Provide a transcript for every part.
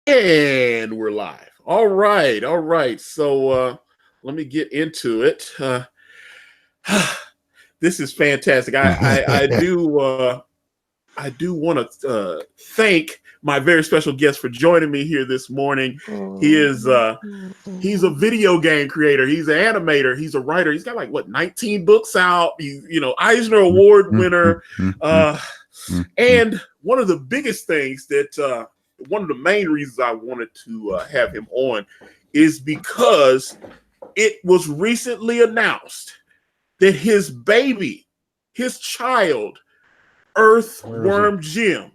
And we're live. All right, all right. So let me get into it. This is fantastic. I do want to thank my very special guest for joining me here this morning. He is he's a video game creator. He's an animator. He's a writer. He's got like what 19 books out. He's Eisner Award winner. And one of the biggest things that one of the main reasons I wanted to have him on is because it was recently announced that his baby, his child, Earthworm Jim,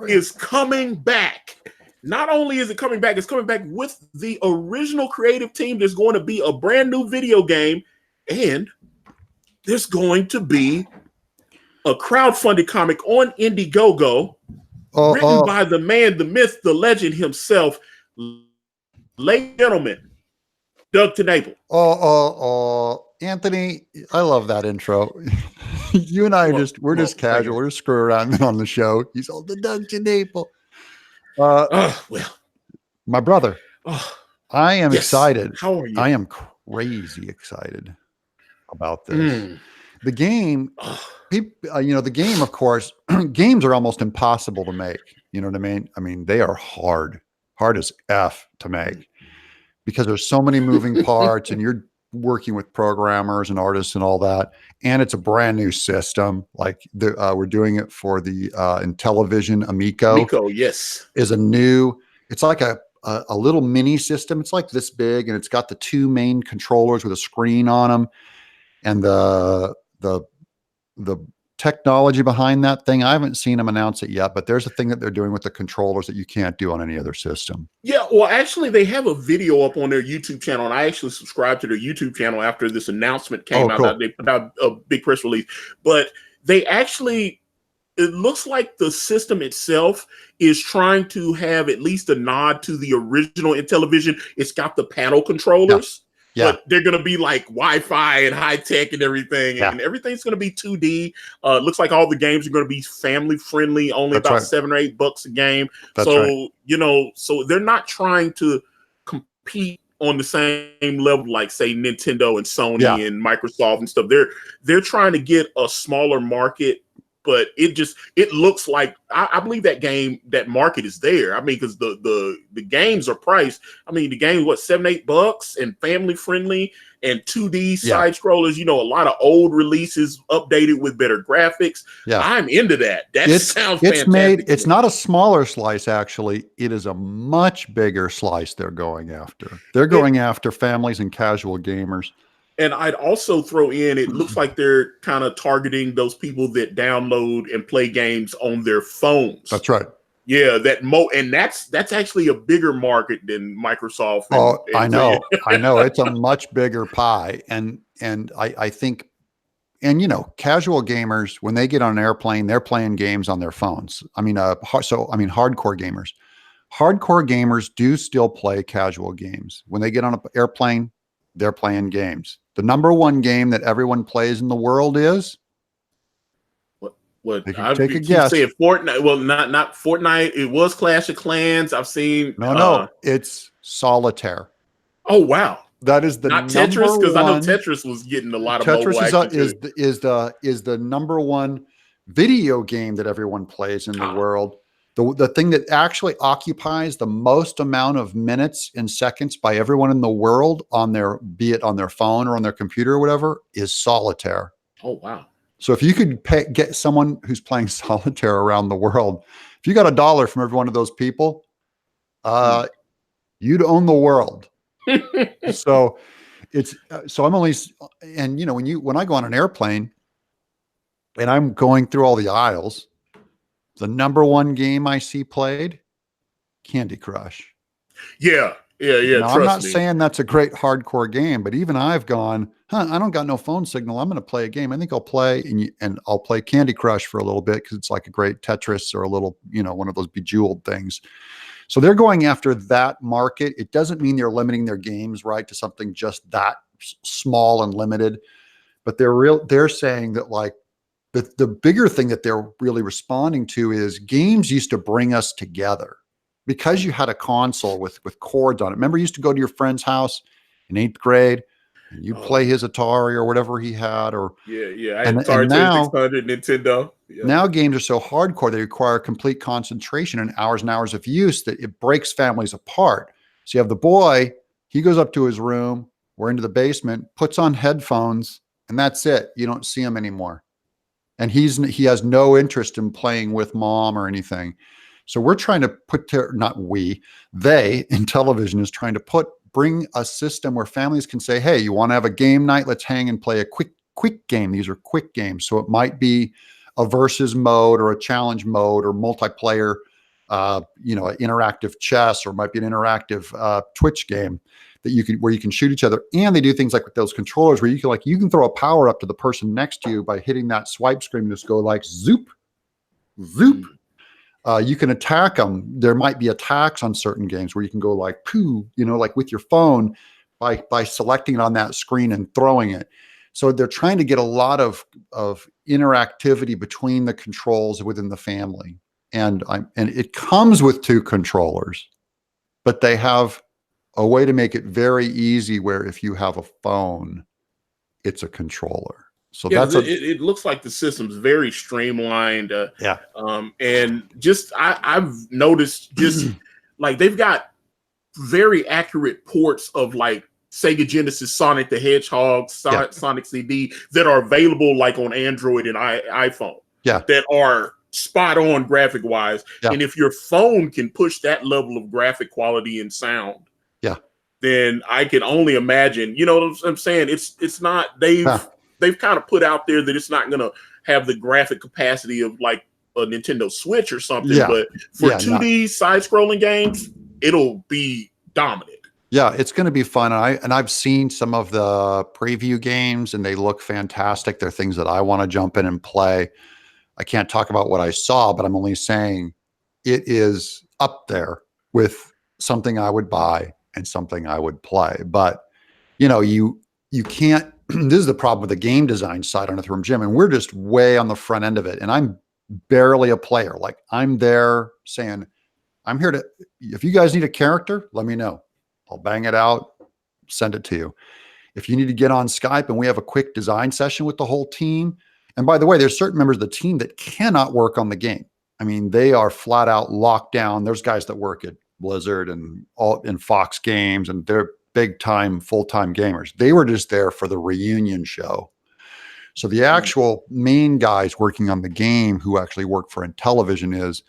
is coming back. Not only is it coming back, it's coming back with the original creative team. There's going to be a brand new video game, and there's going to be a crowdfunded comic on Indiegogo written by the man, the myth, the legend himself, ladies and gentlemen, Doug TenNapel. Anthony, I love that intro. You and I we're just casual. We're just screwing around on the show. He's all the Doug TenNapel. My brother, I am excited. How are you? I am crazy excited about this. The game, the game, of course, games are almost impossible to make. You know what I mean? I mean, they are hard as F to make because there's so many moving parts and you're working with programmers and artists and all that. And it's a brand new system. Like we're doing it for the Intellivision Amico. Amico, yes. Is it's like a little mini system. It's like this big and it's got the two main controllers with a screen on them. And the technology behind that thing, I haven't seen them announce it yet, but there's a thing that they're doing with the controllers that you can't do on any other system. Yeah, well, actually, they have a video up on their YouTube channel, and I actually subscribed to their YouTube channel after this announcement came out. Cool. They put out a big press release, but they actually, it looks like the system itself is trying to have at least a nod to the original Intellivision. It's got the panel controllers. Yeah. Yeah. But they're going to be like Wi-Fi and high tech and everything. Yeah. And everything's going to be 2D. Looks like all the games are going to be family friendly, only about $7 or $8 a game. So they're not trying to compete on the same level like, say, Nintendo and Sony and Microsoft and stuff. They're trying to get a smaller market. But it looks like I believe that market is there. I mean, because the games are priced. I mean, the game $7-8 and family friendly and 2D side scrollers. A lot of old releases updated with better graphics. Yeah, I'm into that. Sounds fantastic. It's not a smaller slice actually. It is a much bigger slice they're going after. They're going after families and casual gamers. And I'd also throw in, it looks like they're kind of targeting those people that download and play games on their phones. That's right. Yeah, and that's actually a bigger market than Microsoft. I know. I know. It's a much bigger pie. And I think, casual gamers, when they get on an airplane, they're playing games on their phones. Hardcore gamers. Hardcore gamers do still play casual games. When they get on an airplane, they're playing games. The number one game that everyone plays in the world is what? Take a guess. Saying Fortnite. Well, not Fortnite. It was Clash of Clans. I've seen. No, it's Solitaire. Oh wow, that is the not Tetris, because I know Tetris was getting a lot of mobile action. is the number one video game that everyone plays in the world. The thing that actually occupies the most amount of minutes and seconds by everyone in the world be it on their phone or on their computer or whatever, is Solitaire. Oh, wow. So if you could get someone who's playing Solitaire around the world, if you got $1 from every one of those people, you'd own the world. So I'm only, and when I go on an airplane and I'm going through all the aisles, the number one game I see played, Candy Crush. Yeah. Now, I'm not saying that's a great hardcore game, but even I've gone, I don't got no phone signal. I'm going to play a game. I think I'll play and I'll play Candy Crush for a little bit because it's like a great Tetris or a little, one of those bejeweled things. So they're going after that market. It doesn't mean they're limiting their games to something just that small and limited, but they're saying that like, the bigger thing that they're really responding to is games used to bring us together. because you had a console with cords on it. Remember, you used to go to your friend's house in 8th grade and you play his Atari or whatever he had, or yeah. I had Atari 2600, Nintendo. Yeah. Now games are so hardcore they require complete concentration and hours of use that it breaks families apart. So you have the boy, he goes up to his room, we're into the basement, puts on headphones, and that's it. You don't see him anymore. And he has no interest in playing with mom or anything. So we're trying to they in television is trying to bring a system where families can say, hey, you want to have a game night? Let's hang and play a quick game. These are quick games. So it might be a versus mode or a challenge mode or multiplayer, interactive chess, or it might be an interactive Twitch game where you can shoot each other. And they do things like with those controllers where you can throw a power up to the person next to you by hitting that swipe screen and just go like zoop, zoop. You can attack them. There might be attacks on certain games where you can go like poo, like with your phone by selecting it on that screen and throwing it. So they're trying to get a lot of interactivity between the controls within the family. And it comes with 2 controllers, but they have a way to make it very easy where if you have a phone, it's a controller. So it looks like the system's very streamlined. And just I've noticed just like they've got very accurate ports of like Sega Genesis, Sonic the Hedgehog, Sonic CD that are available like on Android and iPhone. That are spot on graphic wise. And if your phone can push that level of graphic quality and sound, then I can only imagine. You know what I'm saying? It's not they've kind of put out there that it's not going to have the graphic capacity of like a Nintendo Switch or something, but for 2D side-scrolling games, it'll be dominant. Yeah, it's going to be fun. I've seen some of the preview games and they look fantastic. They're things that I want to jump in and play. I can't talk about what I saw, but I'm only saying it is up there with something I would buy and something I would play. But you can't. This is the problem with the game design side on Earthworm Jim, and we're just way on the front end of it. And I'm barely a player. Like I'm there saying, I'm here to. If you guys need a character, let me know. I'll bang it out, send it to you. If you need to get on Skype and we have a quick design session with the whole team. And by the way, there's certain members of the team that cannot work on the game. I mean, they are flat out locked down. There's guys that work at Blizzard and Fox Games, and they're big time, full-time gamers. They were just there for the reunion show. So the actual main guys working on the game who actually work for Intellivision is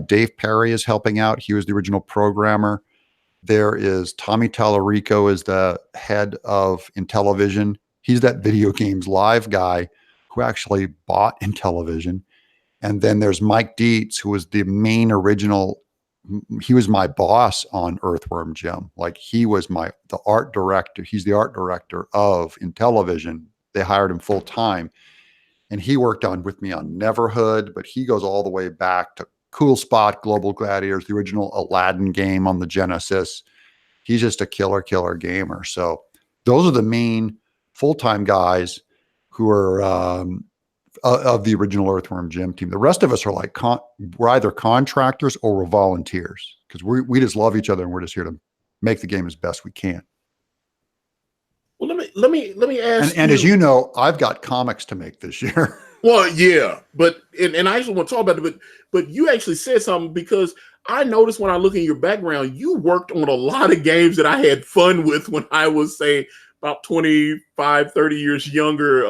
Dave Perry is helping out. He was the original programmer. There is Tommy Tallarico is the head of Intellivision. He's that video games live guy who actually bought Intellivision. And then there's Mike Dietz, who was the main original. He was my boss on Earthworm Jim. Like he was the art director. He's the art director of Intellivision. They hired him full time. And he worked with me on Neverhood, but he goes all the way back to Cool Spot, Global Gladiators, the original Aladdin game on the Genesis. He's just a killer gamer. So those are the main full-time guys who are of the original Earthworm Jim team. The rest of us are like, we're either contractors or we're volunteers because we just love each other and we're just here to make the game as best we can. Well, let me ask. And as you know, I've got comics to make this year. Well, yeah, but and I actually want to talk about it, but you actually said something because I noticed when I look in your background, you worked on a lot of games that I had fun with when I was, say, about 25, 30 years younger.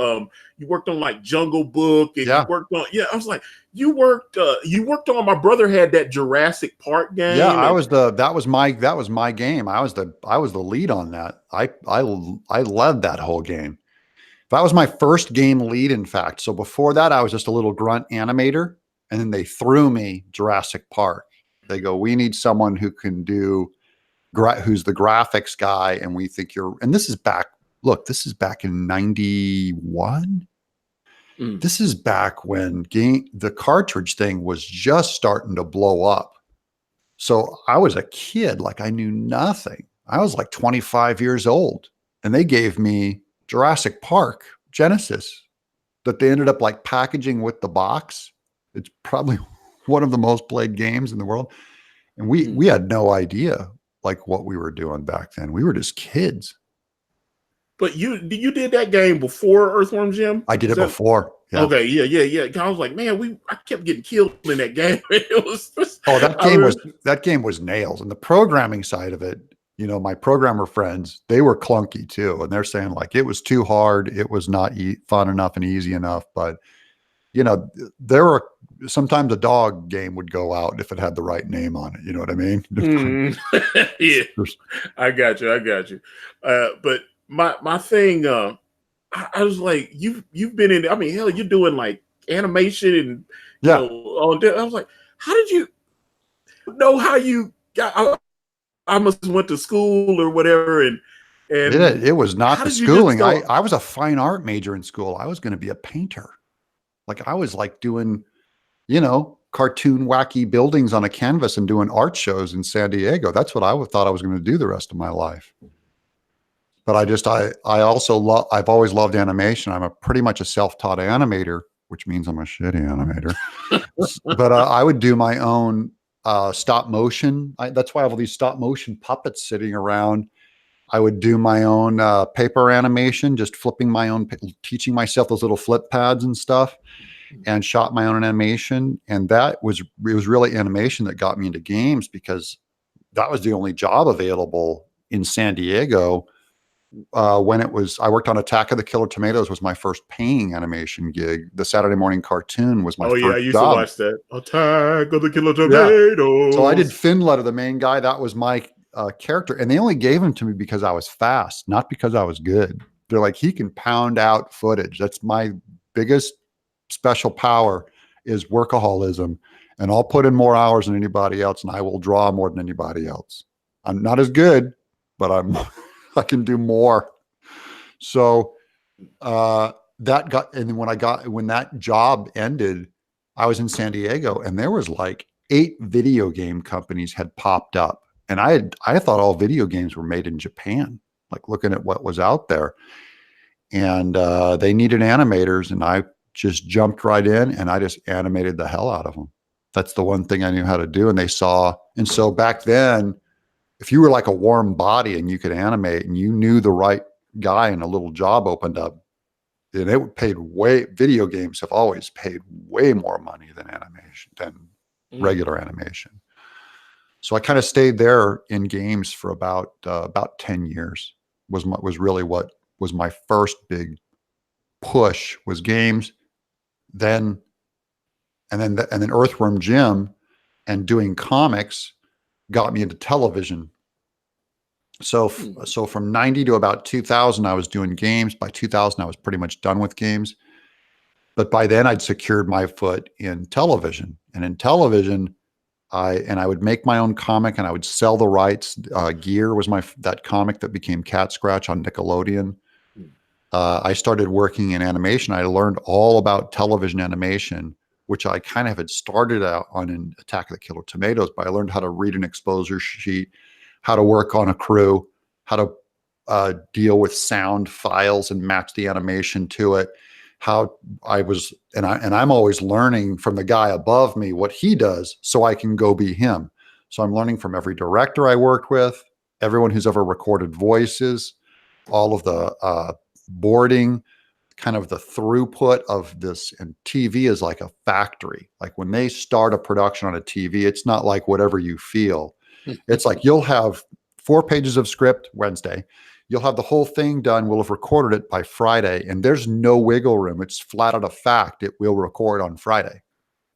You worked on like Jungle Book, and you worked on I was like, you worked on. My brother had that Jurassic Park game. Yeah, that was my game. I was the lead on that. I led that whole game. That was my first game lead, in fact. So before that, I was just a little grunt animator, and then they threw me Jurassic Park. They go, we need someone who can do, who's the graphics guy, and we think and this is back, look, this is back in 91. This is back when the cartridge thing was just starting to blow up. So I was a kid, like I knew nothing. I was like 25 years old, and they gave me Jurassic Park Genesis that they ended up like packaging with the box. It's probably one of the most played games in the world. And we had no idea like what we were doing back then. We were just kids. But you did that game before Earthworm Jim? I did it before. Yeah. Okay, yeah. I was like, man, I kept getting killed in that game. It was that game was nails. And the programming side of it, you know, my programmer friends, they were clunky too, and they're saying like it was too hard, it was not fun enough and easy enough. But you know, there were sometimes a dog game would go out if it had the right name on it. You know what I mean? Yeah, I got you. But my thing, I was like, you've been in. I mean, hell, you're doing like animation and yeah. I was like, how did you know how you got? I must have went to school or whatever, and it was not the schooling. I was a fine art major in school. I was going to be a painter. Like I was like doing, you know, cartoon wacky buildings on a canvas and doing art shows in San Diego. That's what I thought I was going to do the rest of my life. But I also I've always loved animation. I'm pretty much a self-taught animator, which means I'm a shitty animator. But I would do my own stop motion. That's why I have all these stop motion puppets sitting around. I would do my own paper animation, just flipping my own, teaching myself those little flip pads and stuff, and shot my own animation. And it was really animation that got me into games, because that was the only job available in San Diego. When I worked on Attack of the Killer Tomatoes was my first paying animation gig. The Saturday morning cartoon was my first job. I used to watch that. Attack of the Killer Tomatoes. Yeah. So I did Finletter, the main guy. That was my character. And they only gave him to me because I was fast, not because I was good. They're like, he can pound out footage. That's my biggest special power, is workaholism. And I'll put in more hours than anybody else, and I will draw more than anybody else. I'm not as good, but I can do more. So when that job ended, I was in San Diego, and there was like 8 video game companies had popped up. And I thought all video games were made in Japan, like looking at what was out there. And they needed animators, and I just jumped right in, and I just animated the hell out of them. That's the one thing I knew how to do. And they saw, and so back then, if you were like a warm body and you could animate and you knew the right guy and a little job opened up, and it paid video games have always paid way more money than regular animation. So I kind of stayed there in games for about 10 years was really what was my first big push, was games. And then Earthworm Jim and doing comics got me into television. So from 90 to about 2000, I was doing games. By 2000, I was pretty much done with games. But by then I'd secured my foot in television, and in television, I would make my own comic, and I would sell the rights. Gear was that comic that became Cat Scratch on Nickelodeon. I started working in animation. I learned all about television animation, which I kind of had started out on in Attack of the Killer Tomatoes, but I learned how to read an exposure sheet, how to work on a crew, how to deal with sound files and match the animation to it. I'm always learning from the guy above me what he does so I can go be him. So I'm learning from every director I worked with, everyone who's ever recorded voices, all of the boarding, kind of the throughput of this. And TV is like a factory. Like when they start a production on a TV, it's not like whatever you feel. It's like you'll have 4 pages of script Wednesday. You'll have the whole thing done. We'll have recorded it by Friday, and there's no wiggle room. It's flat out a fact. It will record on Friday,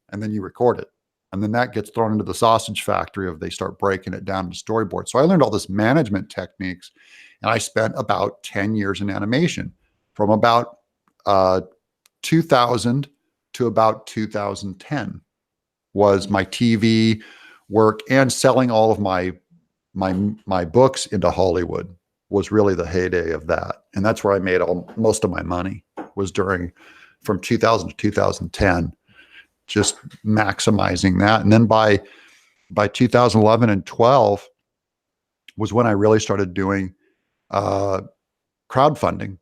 and then you record it. And then that gets thrown into the sausage factory they start breaking it down to storyboard. So I learned all this management techniques, and I spent about 10 years in animation, from about 2000 to about 2010 was my TV work, and selling all of my books into Hollywood was really the heyday of that. And that's where I made most of my money, was from 2000 to 2010, just maximizing that. And then by 2011 and 12 was when I really started doing crowdfunding.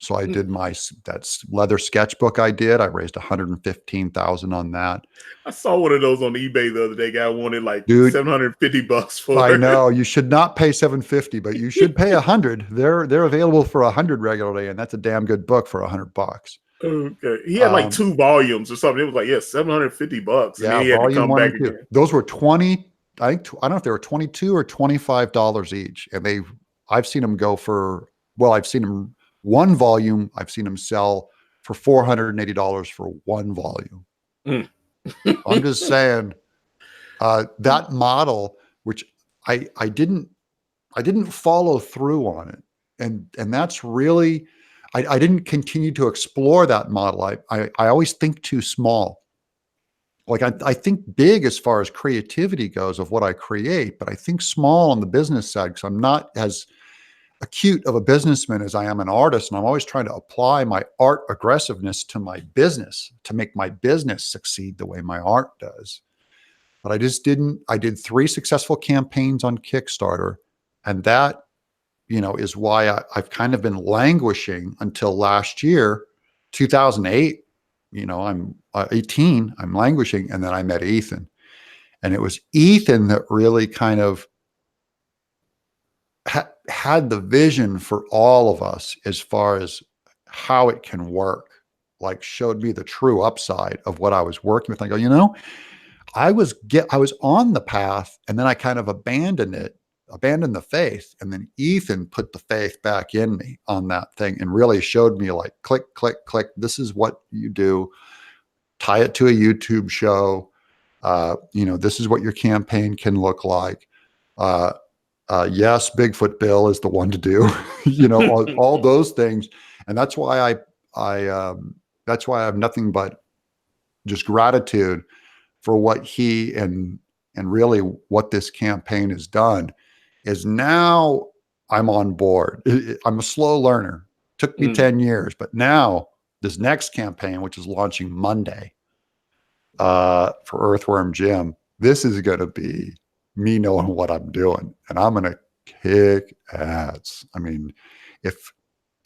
So I did that's leather sketchbook I did. I raised 115,000 on that. I saw one of those on eBay the other day. Guy wanted like Dude, $750 for I it. know you should not pay 750, but you should pay 100. They're available for 100 regularly, and that's a damn good book for $100. Okay. He had like 2 volumes or something. It was like, yeah, $750. And Yeah, then he had to volume come 1 back and 2. again. Those were 20. I don't know if they were $22 or $25 each, and I've seen them go for. Well, I've seen them one volume. I've seen them sell for $480 for one volume. Mm. I'm just saying that model, which I didn't follow through on it, and that's really I didn't continue to explore that model. I always think too small. Like I think big as far as creativity goes of what I create, but I think small on the business side because I'm not as acute of a businessman as I am an artist. And I'm always trying to apply my art aggressiveness to my business to make my business succeed the way my art does. But I just didn't. I did 3 successful campaigns on Kickstarter. And that, is why I've kind of been languishing until last year, 2008. I'm 18, I'm languishing. And then I met Ethan. And it was Ethan that really kind of had the vision for all of us as far as how it can work, like showed me the true upside of what I was working with. I go, I was on the path and then I kind of abandoned the faith. And then Ethan put the faith back in me on that thing and really showed me like, click, click, click. This is what you do. Tie it to a YouTube show. This is what your campaign can look like. Yes, Bigfoot Bill is the one to do, all those things. And that's why that's why I have nothing but just gratitude for what he and really what this campaign has done is now I'm on board. I'm a slow learner. Took me 10 years, but now this next campaign, which is launching Monday for Earthworm Jim, this is going to be me knowing what I'm doing, and I'm going to kick ass. I mean,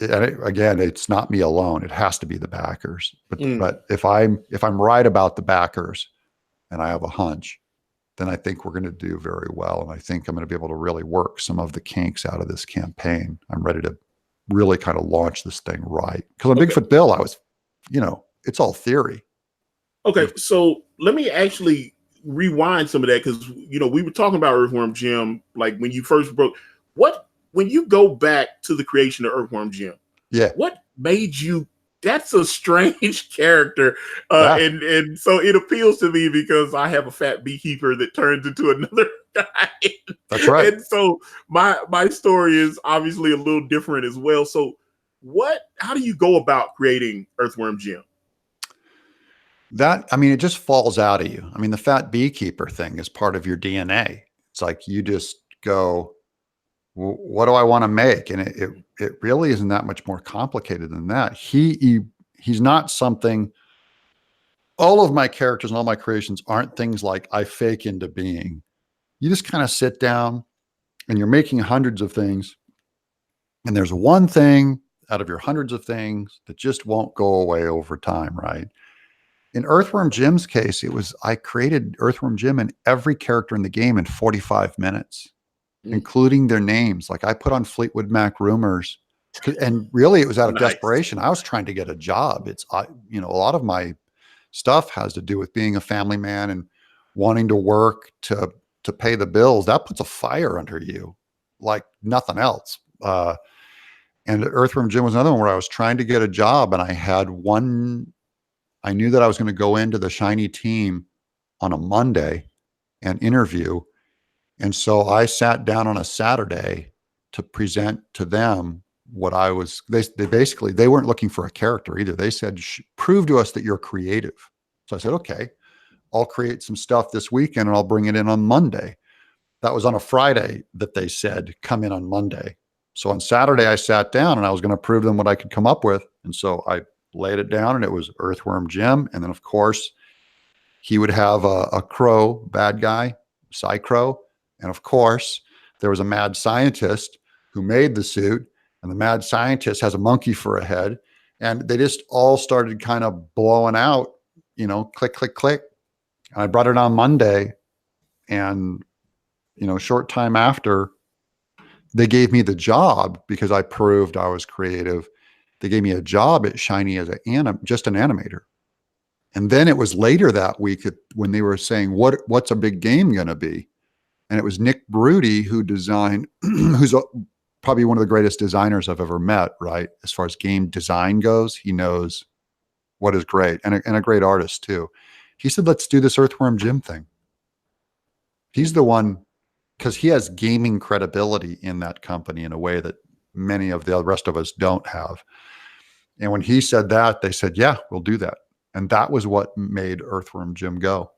again, it's not me alone. It has to be the backers. But if I'm right about the backers, and I have a hunch, then I think we're going to do very well. And I think I'm going to be able to really work some of the kinks out of this campaign. I'm ready to really kind of launch this thing right. Because on Bigfoot Bill, I was, it's all theory. Okay, so let me actually rewind some of that because we were talking about Earthworm Jim, like when you first broke. When you go back to the creation of Earthworm Jim, what made you? That's a strange character, and so it appeals to me because I have a fat beekeeper that turns into another guy. That's right. And so my story is obviously a little different as well. So how do you go about creating Earthworm Jim? It just falls out of you. I mean, the fat beekeeper thing is part of your DNA. It's like you just go, what do I want to make? And it really isn't that much more complicated than that. He's not something. All of my characters and all my creations aren't things like I fake into being. You just kind of sit down and you're making hundreds of things. And there's one thing out of your hundreds of things that just won't go away over time, right? In Earthworm Jim's case, I created Earthworm Jim and every character in the game in 45 minutes, including their names. Like I put on Fleetwood Mac rumors, and really it was out of desperation. I was trying to get a job. A lot of my stuff has to do with being a family man and wanting to work to pay the bills. That puts a fire under you like nothing else. And Earthworm Jim was another one where I was trying to get a job, and I knew that I was going to go into the Shiny team on a Monday and interview. And so I sat down on a Saturday to present to them what I was. They weren't looking for a character either. They said, prove to us that you're creative. So I said, okay, I'll create some stuff this weekend and I'll bring it in on Monday. That was on a Friday that they said, come in on Monday. So on Saturday, I sat down and I was going to prove them what I could come up with. And so I laid it down and it was Earthworm Jim. And then of course he would have a crow, bad guy, Psy-Crow. And of course there was a mad scientist who made the suit. and the mad scientist has a monkey for a head, and they just all started kind of blowing out, click, click, click. And I brought it on Monday, and, short time after, they gave me the job because I proved I was creative. They gave me a job at Shiny as just an animator. And then it was later that week when they were saying, what's a big game going to be? And it was Nick Brudi who designed, who's probably one of the greatest designers I've ever met, right? As far as game design goes, he knows what is great, and a great artist too. He said, let's do this Earthworm Jim thing. He's the one, because he has gaming credibility in that company in a way that many of the rest of us don't have. And when he said that, they said, yeah, we'll do that. And that was what made Earthworm Jim go.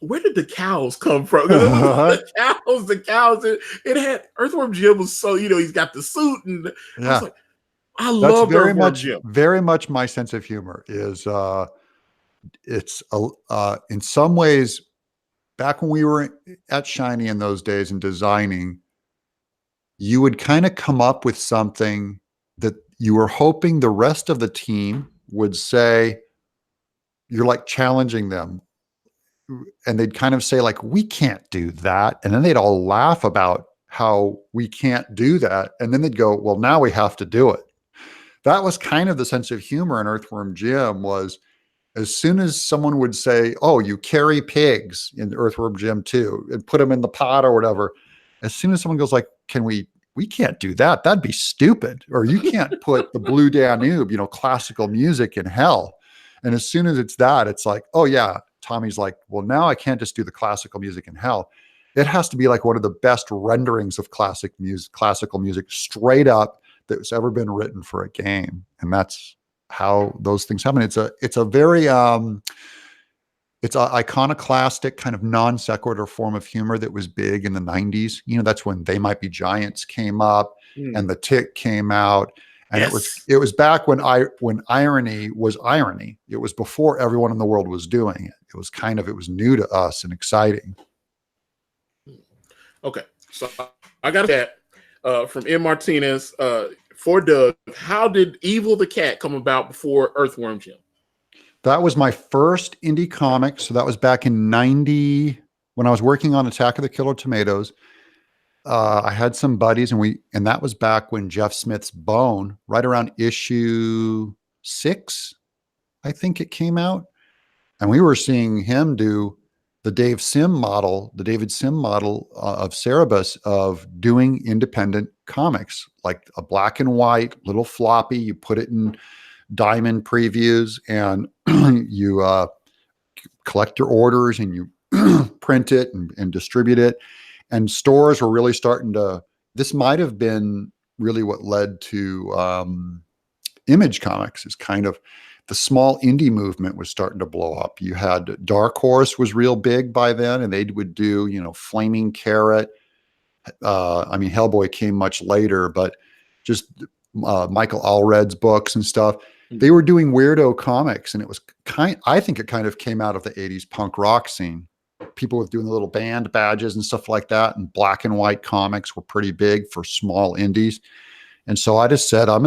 Where did the cows come from? The cows. It had Earthworm Jim was so, he's got the suit, and I was like, I love Earthworm Jim. Very much my sense of humor is, it's in some ways, back when we were at Shiny in those days and designing, you would kind of come up with something that you were hoping the rest of the team would say, you're like challenging them. And they'd kind of say like, we can't do that. And then they'd all laugh about how we can't do that. And then they'd go, well, now we have to do it. That was kind of the sense of humor in Earthworm Jim, was as soon as someone would say, oh, you carry pigs in Earthworm Jim 2 and put them in the pot or whatever. As soon as someone goes like, we can't do that. That'd be stupid. Or you can't put the Blue Danube, classical music in hell. And as soon as it's that, it's like, oh yeah, Tommy's like, well, now I can't just do the classical music in hell. It has to be like one of the best renderings of classical music straight up that's ever been written for a game. And that's how those things happen. It's a very, it's an iconoclastic kind of non sequitur form of humor that was big in the 90s. That's when They Might Be Giants came up and The Tick came out. And it was back when irony was irony. It was before everyone in the world was doing it. It was new to us and exciting. Okay. So I got that from M. Martinez for Doug. How did Evil the Cat come about before Earthworm Jim? That was my first indie comic. So that was back in 90, when I was working on Attack of the Killer Tomatoes. I had some buddies, and that was back when Jeff Smith's Bone, right around issue 6, I think it came out. And we were seeing him do the David Sim model of Cerebus of doing independent comics, like a black and white little floppy. You put it in diamond previews, and you collect your orders, and you print it and distribute it. And stores were really starting to, this might have been really what led to Image Comics, is kind of the small indie movement was starting to blow up. You had Dark Horse was real big by then, and they would do, Flaming Carrot. Hellboy came much later, but just Michael Allred's books and stuff. They were doing weirdo comics, and it was I think it kind of came out of the 80s punk rock scene. People with doing the little band badges and stuff like that, and black and white comics were pretty big for small indies. And so I just said, I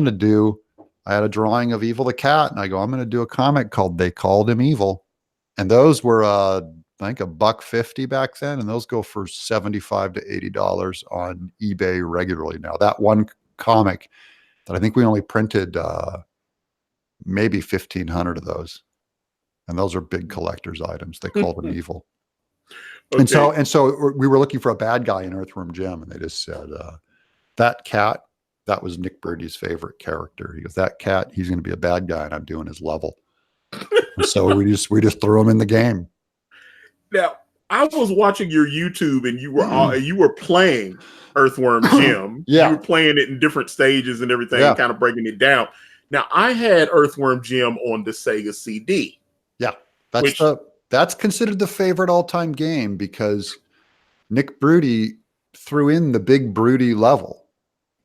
had a drawing of Evil the Cat, and I go, I'm going to do a comic called They Called Him Evil. And those were, I think $1.50 back then. And those go for $75 to $80 on eBay regularly now. That one comic that I think we only printed maybe 1,500 of those. And those are big collector's items. They called him Evil. Okay. And so we were looking for a bad guy in Earthworm Jim, and they just said, that cat, that was Nick Brudi's favorite character. He goes, that cat, he's going to be a bad guy, and I'm doing his level. So we just threw him in the game. Now, I was watching your YouTube, and you were playing Earthworm Jim. Yeah. You were playing it in different stages and everything, kind of breaking it down. Now, I had Earthworm Jim on the Sega CD. Yeah. That's considered the favorite all-time game, because Nick Brudi threw in the big Brudi level.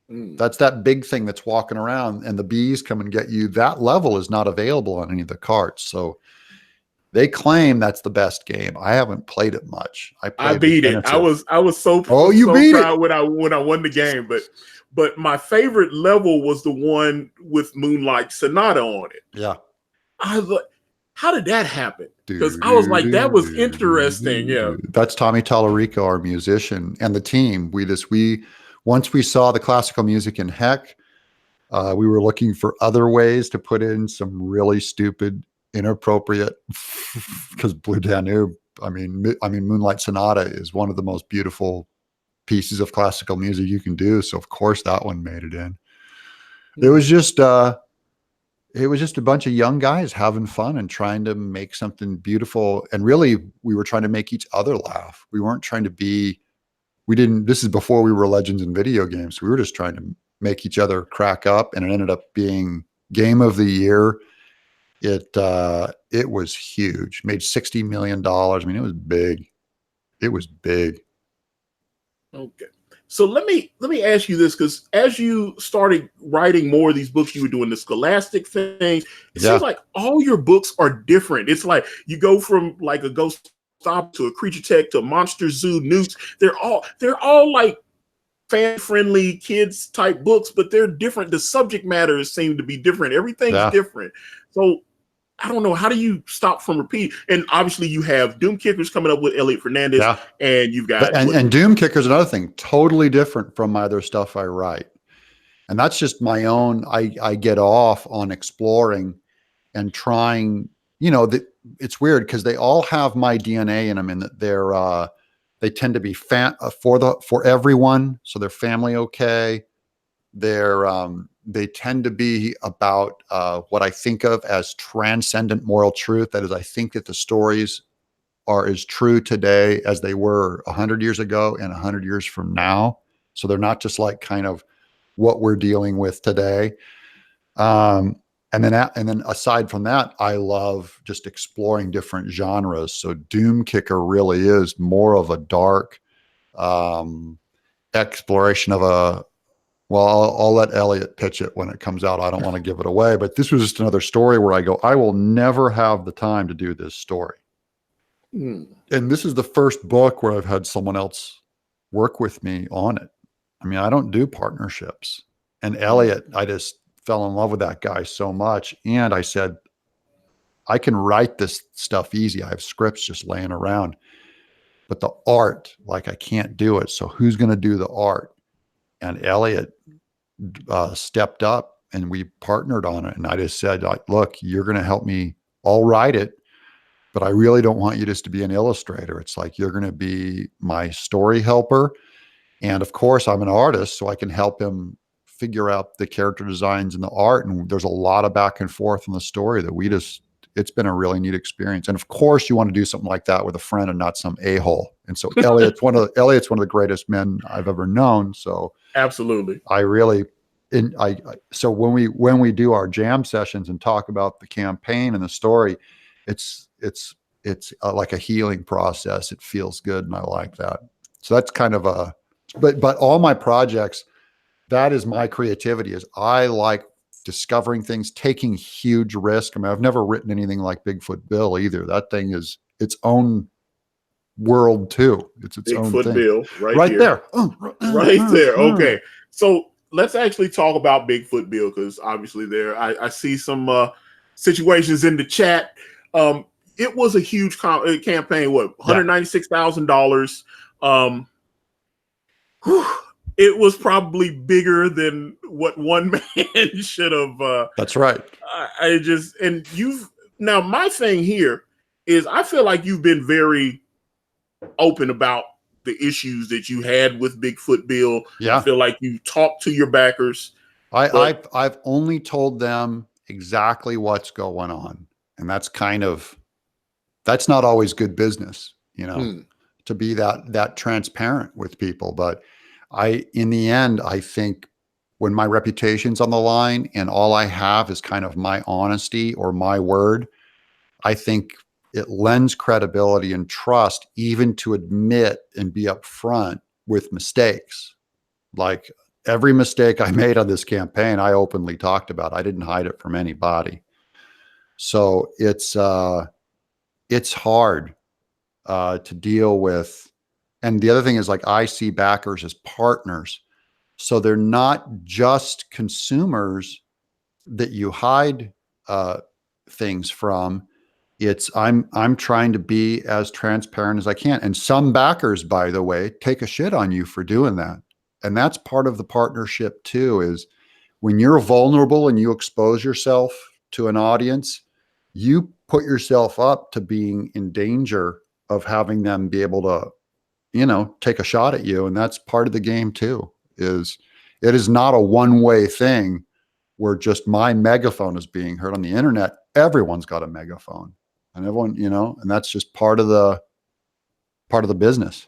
That's that big thing that's walking around, and the bees come and get you. That level is not available on any of the carts. So They claim that's the best game. I haven't played it much. I beat it. I was so beat proud it when I won the game. But my favorite level was the one with Moonlight Sonata on it. Yeah. I was like, how did that happen? Because I was like, that was interesting. Yeah. That's Tommy Tallarico, our musician, and the team. Once we saw the classical music in Heck, we were looking for other ways to put in some really stupid, inappropriate, because Blue Danube, I mean, Moonlight Sonata is one of the most beautiful pieces of classical music you can do. So of course that one made it in. It was just a bunch of young guys having fun and trying to make something beautiful. And really, we were trying to make each other laugh. We weren't trying to this is before we were legends in video games. We were just trying to make each other crack up, and it ended up being game of the year. It was huge. Made $60 million. I mean, it was big. It was big. Okay. So let me ask you this, because as you started writing more of these books, you were doing the scholastic things. It seems like all your books are different. It's like you go from like a Ghost Stop to a Creature Tech to a Monster Zoo, Newts. They're all like fan-friendly kids type books, but they're different. The subject matters seem to be different. Everything's different. So I don't know. How do you stop from repeat? And obviously you have Doom Kickers coming up with Elliot Fernandez, and you've got and Doom Kickers, another thing, totally different from my other stuff I write. And that's just my own. I get off on exploring and trying. It's weird because they all have my DNA in them, and that they tend to be for everyone. So they're family okay. They tend to be about what I think of as transcendent moral truth. That is, I think that the stories are as true today as they were 100 years ago and 100 years from now. So they're not just like kind of what we're dealing with today. And then aside from that, I love just exploring different genres. So Doom Kicker really is more of a dark exploration of I'll let Elliot pitch it when it comes out. I don't want to give it away, but this was just another story where I will never have the time to do this story. And this is the first book where I've had someone else work with me on it. I mean, I don't do partnerships. And Elliot, I just fell in love with that guy so much. And I said, I can write this stuff easy. I have scripts just laying around, but the art, like I can't do it. So who's going to do the art? And Elliot stepped up and we partnered on it. And I just said, look, you're going to help me. I'll write it, but I really don't want you just to be an illustrator. It's like, you're going to be my story helper. And of course I'm an artist, so I can help him figure out the character designs and the art. And there's a lot of back and forth in the story that it's been a really neat experience. And of course you want to do something like that with a friend and not some a-hole. And so Elliot's one of the greatest men I've ever known. So absolutely. So when we do our jam sessions and talk about the campaign and the story, it's like a healing process. It feels good. And I like that. So that's kind of but all my projects, that is my creativity. Is I like discovering things, taking huge risk. I mean, I've never written anything like Bigfoot Bill either. That thing is its own world too. It's its own thing. Bill, right there. Right there. Okay. So let's actually talk about Bigfoot Bill, because obviously I see some situations in the chat. It was a huge campaign. What, $196,000? It was probably bigger than what one man should have. That's right. Now my thing here is I feel like you've been very open about the issues that you had with Bigfoot Bill. Yeah. I feel like you talked to your backers. I've only told them exactly what's going on. And that's not always good business, to be that transparent with people. But in the end, I think when my reputation's on the line and all I have is kind of my honesty or my word, I think it lends credibility and trust even to admit and be upfront with mistakes. Like every mistake I made on this campaign, I openly talked about. I didn't hide it from anybody. So it's it's hard to deal with. And the other thing is, like, I see backers as partners. So they're not just consumers that you hide things from. It's I'm trying to be as transparent as I can. And some backers, by the way, take a shit on you for doing that. And that's part of the partnership too, is when you're vulnerable and you expose yourself to an audience, you put yourself up to being in danger of having them be able to, you know, take a shot at you. And that's part of the game too, is it is not a one-way thing where just my megaphone is being heard on the internet. Everyone's got a megaphone, and everyone, you know, and that's just part of the business.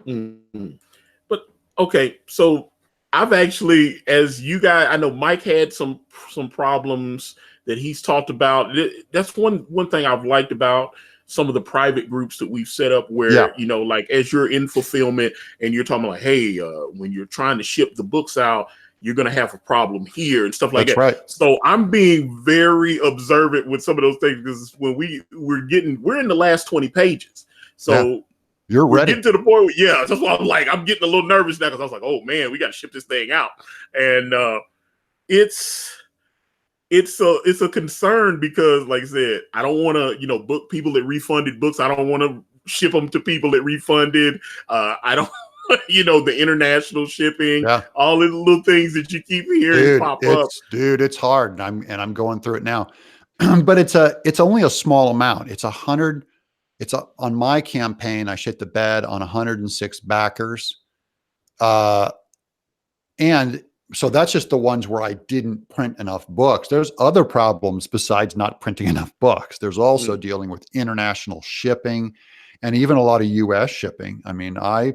Mm-hmm. But okay, so I've actually, as you guys, I know Mike had some problems that he's talked about. That's one thing I've liked about some of the private groups that we've set up where, you know, like as you're in fulfillment and you're talking like, hey, when you're trying to ship the books out, you're going to have a problem here and stuff like that. Right. So I'm being very observant with some of those things, because when we're in the last 20 pages. So you're ready. Getting to the point where, that's why I'm getting a little nervous now, because I was like, oh man, we got to ship this thing out. And it's a concern, because like I said, I don't want to, you know, book people that refunded books. I don't want to ship them to people that refunded. I don't, you know, the international shipping, all the little things that you keep hearing pop up. Dude, it's hard. And I'm going through it now, but it's only a small amount. It's 100. On my campaign, I shit the bed on 106 backers. And so that's just the ones where I didn't print enough books. There's other problems besides not printing enough books. There's also dealing with international shipping and even a lot of US shipping. I mean, a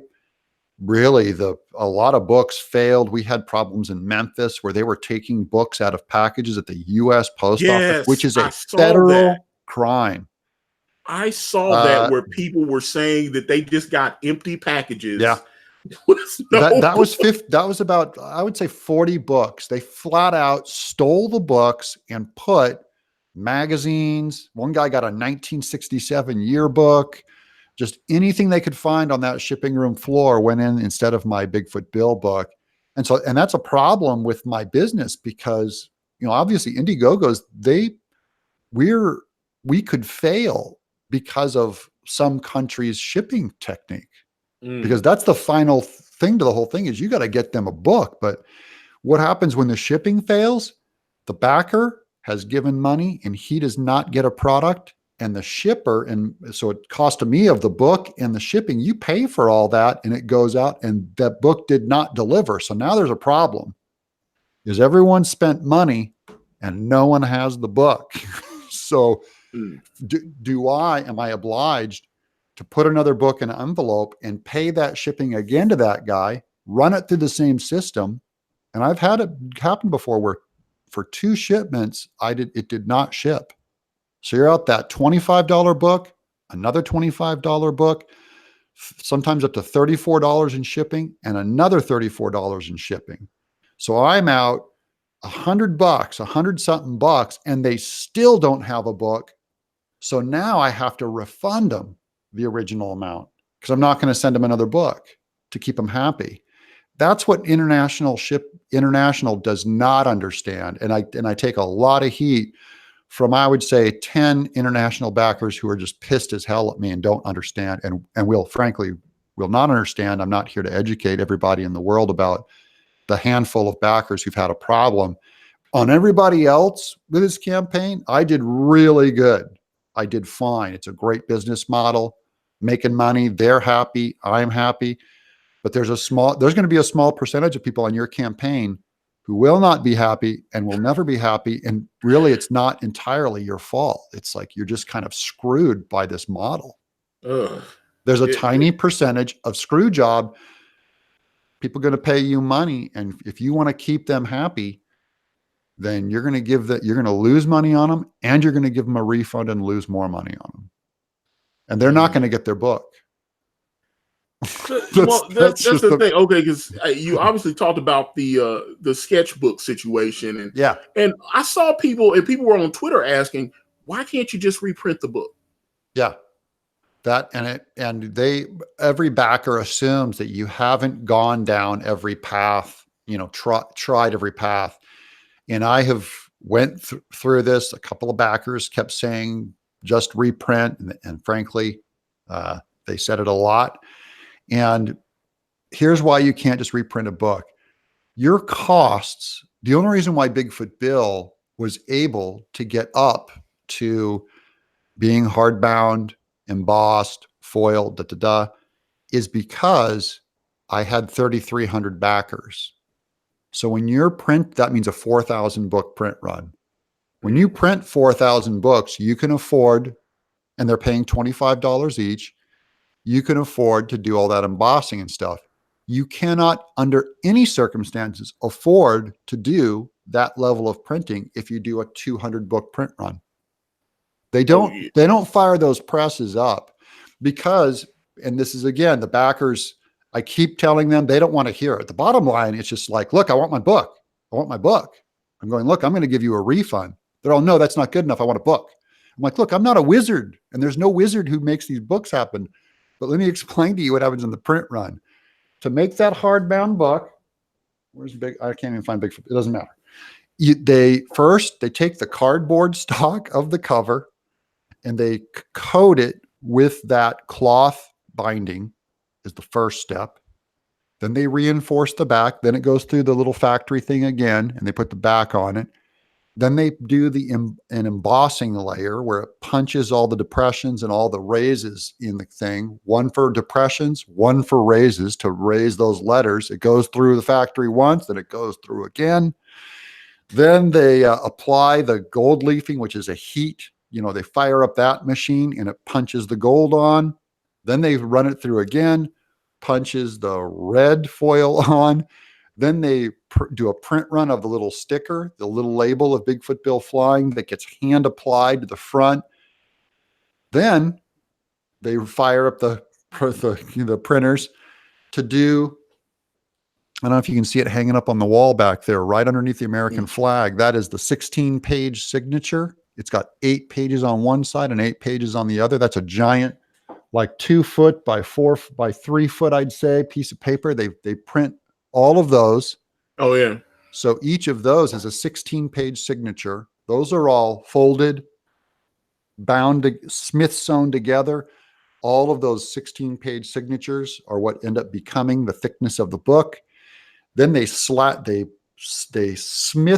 lot of books failed. We had problems in Memphis where they were taking books out of packages at the US Post Office, which is a federal crime. I saw that where people were saying that they just got empty packages. Yeah. That was about, I would say, 40 books. They flat out stole the books and put magazines. One guy got a 1967 yearbook. Just anything they could find on that shipping room floor went in instead of my Bigfoot Bill book. And that's a problem with my business, because, you know, obviously Indiegogos, we could fail because of some country's shipping technique. Because that's the final thing to the whole thing, is you got to get them a book. But what happens when the shipping fails? The backer has given money and he does not get a product, and the shipper, and so it cost me of the book and the shipping, you pay for all that, and it goes out and that book did not deliver. So now there's a problem, is everyone spent money and no one has the book. So am I obliged to put another book in an envelope and pay that shipping again to that guy, run it through the same system? And I've had it happen before where for 2 shipments, it did not ship. So you're out that $25 book, another $25 book, sometimes up to $34 in shipping, and another $34 in shipping. So I'm out $100, $100-something bucks, and they still don't have a book. So now I have to refund them the original amount, because I'm not going to send them another book to keep them happy. That's what international does not understand. And I take a lot of heat from, I would say, 10 international backers who are just pissed as hell at me and don't understand, and will not understand. I'm not here to educate everybody in the world about the handful of backers who've had a problem. On everybody else with this campaign, I did really good. I did fine. It's a great business model, making money. They're happy. I'm happy. But there's going to be a small percentage of people on your campaign who will not be happy and will never be happy. And really, it's not entirely your fault. It's like you're just kind of screwed by this model. There's a tiny percentage of screw job. People are going to pay you money. And if you want to keep them happy, then you're going to lose money on them, and you're going to give them a refund and lose more money on them. And they're not going to get their book. That's the thing. Okay, because you obviously talked about the sketchbook situation, and I saw people were on Twitter asking, why can't you just reprint the book? Yeah. That every backer assumes that you haven't gone down every path, tried every path. And I have went through this. A couple of backers kept saying, just reprint. And frankly, they said it a lot. And here's why you can't just reprint a book. Your costs, the only reason why Bigfoot Bill was able to get up to being hardbound, embossed, foiled, is because I had 3,300 backers. So when you're print, that means a 4,000 book print run. When you print 4,000 books, you can afford, and they're paying $25 each, you can afford to do all that embossing and stuff. You cannot, under any circumstances, afford to do that level of printing if you do a 200 book print run. They don't fire those presses up because, and this is again, the backers, I keep telling them they don't want to hear it. The bottom line, it's just like, look, I want my book. I want my book. I'm going, look, I'm going to give you a refund. They're all, no, that's not good enough. I want a book. I'm like, look, I'm not a wizard, and there's no wizard who makes these books happen. But let me explain to you what happens in the print run. To make that hardbound book, where's big? I can't even find Bigfoot. It doesn't matter. They take the cardboard stock of the cover and they coat it with that cloth binding is the first step. Then they reinforce the back. Then it goes through the little factory thing again, and they put the back on it. Then they do an embossing layer where it punches all the depressions and all the raises in the thing. One for depressions, one for raises to raise those letters. It goes through the factory once, then it goes through again. Then they apply the gold leafing, which is a heat. They fire up that machine and it punches the gold on. Then they run it through again, punches the red foil on. Then they do a print run of the little sticker, the little label of Bigfoot Bill flying that gets hand applied to the front. Then they fire up the printers to do, I don't know if you can see it hanging up on the wall back there, right underneath the American flag. That is the 16-page signature. It's got 8 pages on one side and 8 pages on the other. That's a giant, like 2 foot by 4 by 3 foot, I'd say, piece of paper. They print all of those. Oh, yeah. So each of those is a 16-page signature. Those are all folded, bound, Smith sewn together. All of those 16-page signatures are what end up becoming the thickness of the book. Then they Smith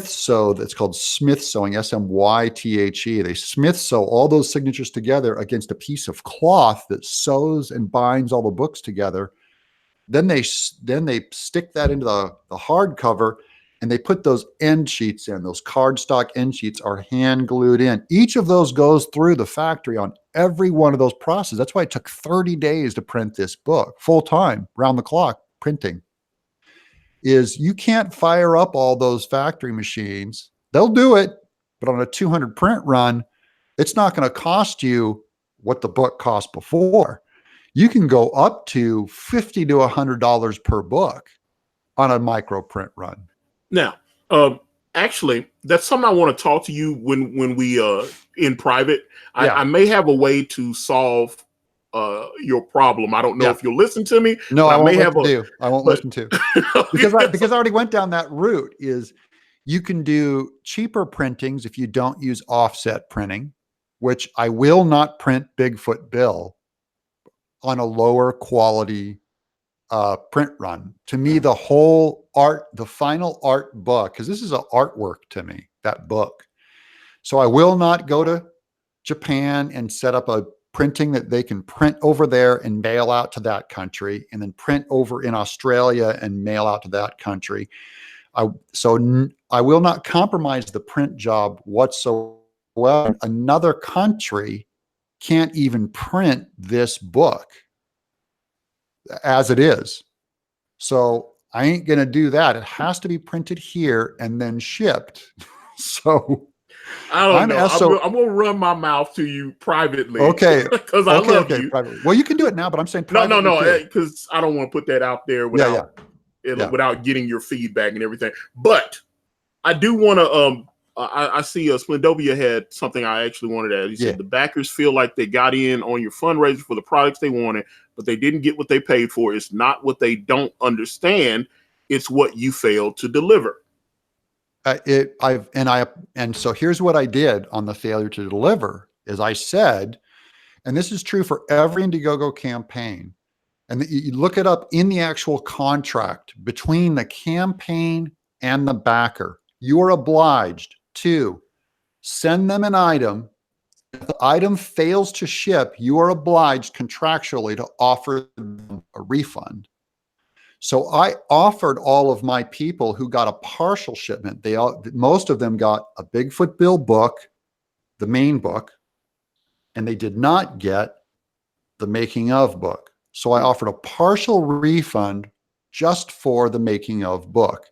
sew, that's called Smith sewing, S-M-Y-T-H-E. They Smith sew all those signatures together against a piece of cloth that sews and binds all the books together. Then they stick that into the hardcover, and they put those end sheets in. Those cardstock end sheets are hand glued in. Each of those goes through the factory on every one of those processes. That's why it took 30 days to print this book, full time, round the clock printing. Is you can't fire up all those factory machines. They'll do it, but on a 200 print run, it's not going to cost you what the book cost before. You can go up to $50 to $100 per book on a micro print run. Now, actually, that's something I want to talk to you when we in private. I may have a way to solve your problem. I don't know if you'll listen to me. No, I won't listen to because I already went down that route. Is you can do cheaper printings if you don't use offset printing, which I will not print Bigfoot Bill on a lower quality print run. To me, the whole art, the final art book, because this is an artwork to me, that book. So I will not go to Japan and set up a printing that they can print over there and mail out to that country, and then print over in Australia and mail out to that country. So I will not compromise the print job whatsoever. Another country can't even print this book as it is. So I ain't going to do that. It has to be printed here and then shipped. So I don't know. I'm going to run my mouth to you privately. Okay. Because I love you. Privately. Well, you can do it now, but I'm saying privately. No, because I don't want to put that out there without getting your feedback and everything. But I do want to I see Splendovia had something I actually wanted to add. He said the backers feel like they got in on your fundraiser for the products they wanted, but they didn't get what they paid for. It's not what they don't understand. It's what you failed to deliver. And so here's what I did on the failure to deliver is I said, and this is true for every Indiegogo campaign, and you look it up in the actual contract between the campaign and the backer, you are obliged to send them an item. If the item fails to ship, you are obliged contractually to offer them a refund. So I offered all of my people who got a partial shipment. Most of them got a Bigfoot Bill book, the main book, and they did not get the making of book. So I offered a partial refund just for the making of book.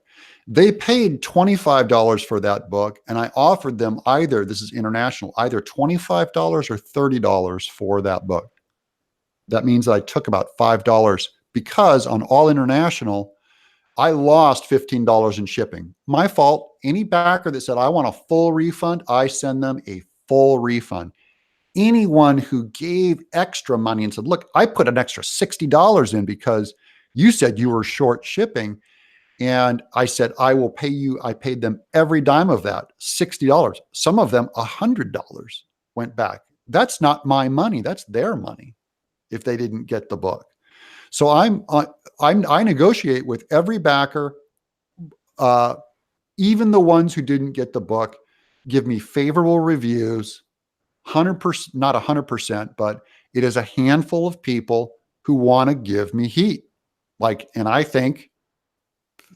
They paid $25 for that book, and I offered them either, this is international, either $25 or $30 for that book. That means I took about $5 because on all international, I lost $15 in shipping. My fault. Any backer that said, I want a full refund, I send them a full refund. Anyone who gave extra money and said, look, I put an extra $60 in because you said you were short shipping. And I said, I will pay you. I paid them every dime of that, $60. Some of them, $100 went back. That's not my money. That's their money if they didn't get the book. So I negotiate with every backer, even the ones who didn't get the book, give me favorable reviews. 100%, not 100%, but it is a handful of people who want to give me heat. And I think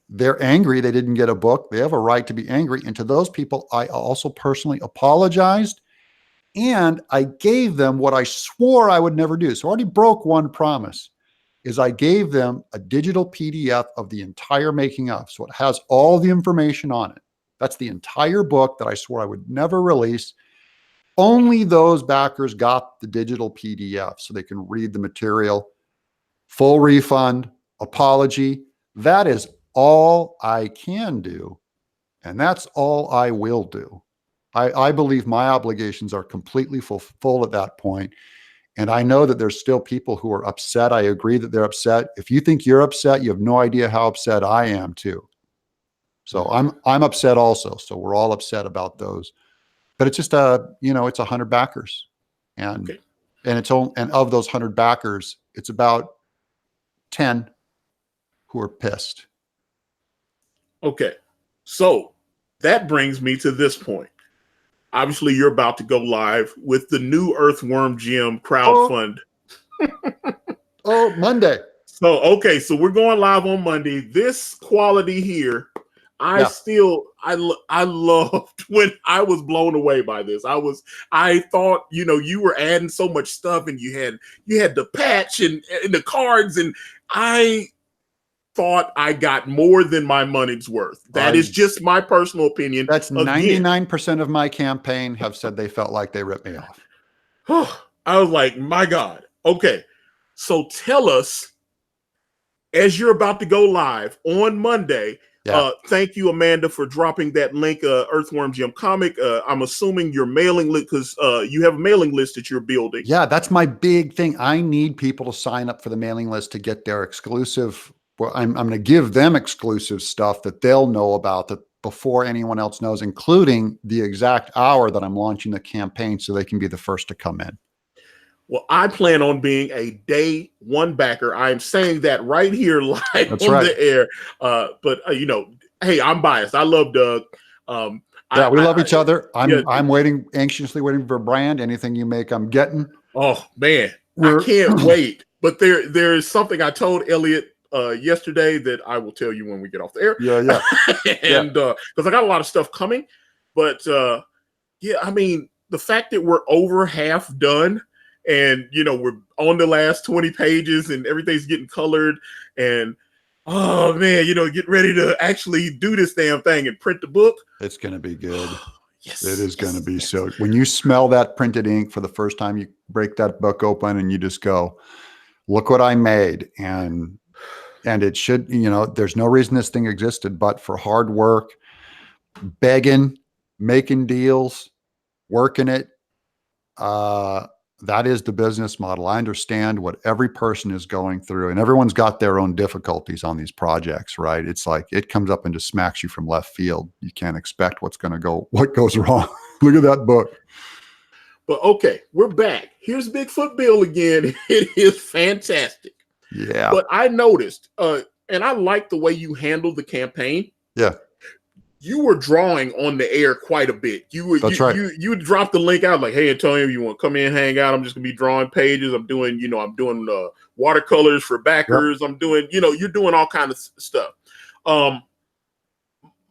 they're angry they didn't get a book. They have a right to be angry. And to those people, I also personally apologized. And I gave them what I swore I would never do. So I already broke one promise, is I gave them a digital PDF of the entire making of. So it has all the information on it. That's the entire book that I swore I would never release. Only those backers got the digital PDF so they can read the material. Full refund, apology. That is all I can do. And that's all I will do. I believe my obligations are completely full at that point. And I know that there's still people who are upset. I agree that they're upset. If you think you're upset, you have no idea how upset I am too. So I'm upset also. So we're all upset about those. But it's just it's 100 backers, and and of those 100 backers, it's about 10 who are pissed. Okay, so that brings me to this point. Obviously, you're about to go live with the new Earthworm Jim crowdfund. Monday. So we're going live on Monday. This quality here, I loved when I was blown away by this. I thought, you were adding so much stuff, and you had the patch and the cards, and I thought I got more than my money's worth. That is just my personal opinion. That's 99% of my campaign have said they felt like they ripped me off. I was like, my God. Okay. So tell us, as you're about to go live on Monday, thank you, Amanda, for dropping that link, Earthworm Jim comic. I'm assuming your mailing list, because you have a mailing list that you're building. Yeah, that's my big thing. I need people to sign up for the mailing list to get their exclusive. Well, I'm going to give them exclusive stuff that they'll know about that before anyone else knows, including the exact hour that I'm launching the campaign, so they can be the first to come in. Well, I plan on being a day one backer. I'm saying that right here live the air. But hey, I'm biased. I love Doug. We love each other. I'm anxiously waiting for Brand. Anything you make, I'm getting. Oh man, I can't wait. But there is something I told Elliot yesterday that I will tell you when we get off the air. And because I got a lot of stuff coming, but I mean, the fact that we're over half done, and we're on the last 20 pages and everything's getting colored, and oh man, get ready to actually do this damn thing and print the book. It's going to be good. Yes, it is going to be so. When you smell that printed ink for the first time, you break that book open and you just go, look what I made. And it should, there's no reason this thing existed but for hard work, begging, making deals, working it. That is the business model. I understand what every person is going through, and everyone's got their own difficulties on these projects, right? It's like it comes up and just smacks you from left field. You can't expect what goes wrong. Look at that book. But okay, we're back. Here's Bigfoot Bill again. It is fantastic. Yeah. But I noticed, and I like the way you handled the campaign. Yeah. You were drawing on the air quite a bit. You would drop the link out like, "Hey, Antonio, you want to come in, hang out? I'm just gonna be drawing pages. I'm doing watercolors for backers. Yep. I'm doing, you're doing all kind of stuff."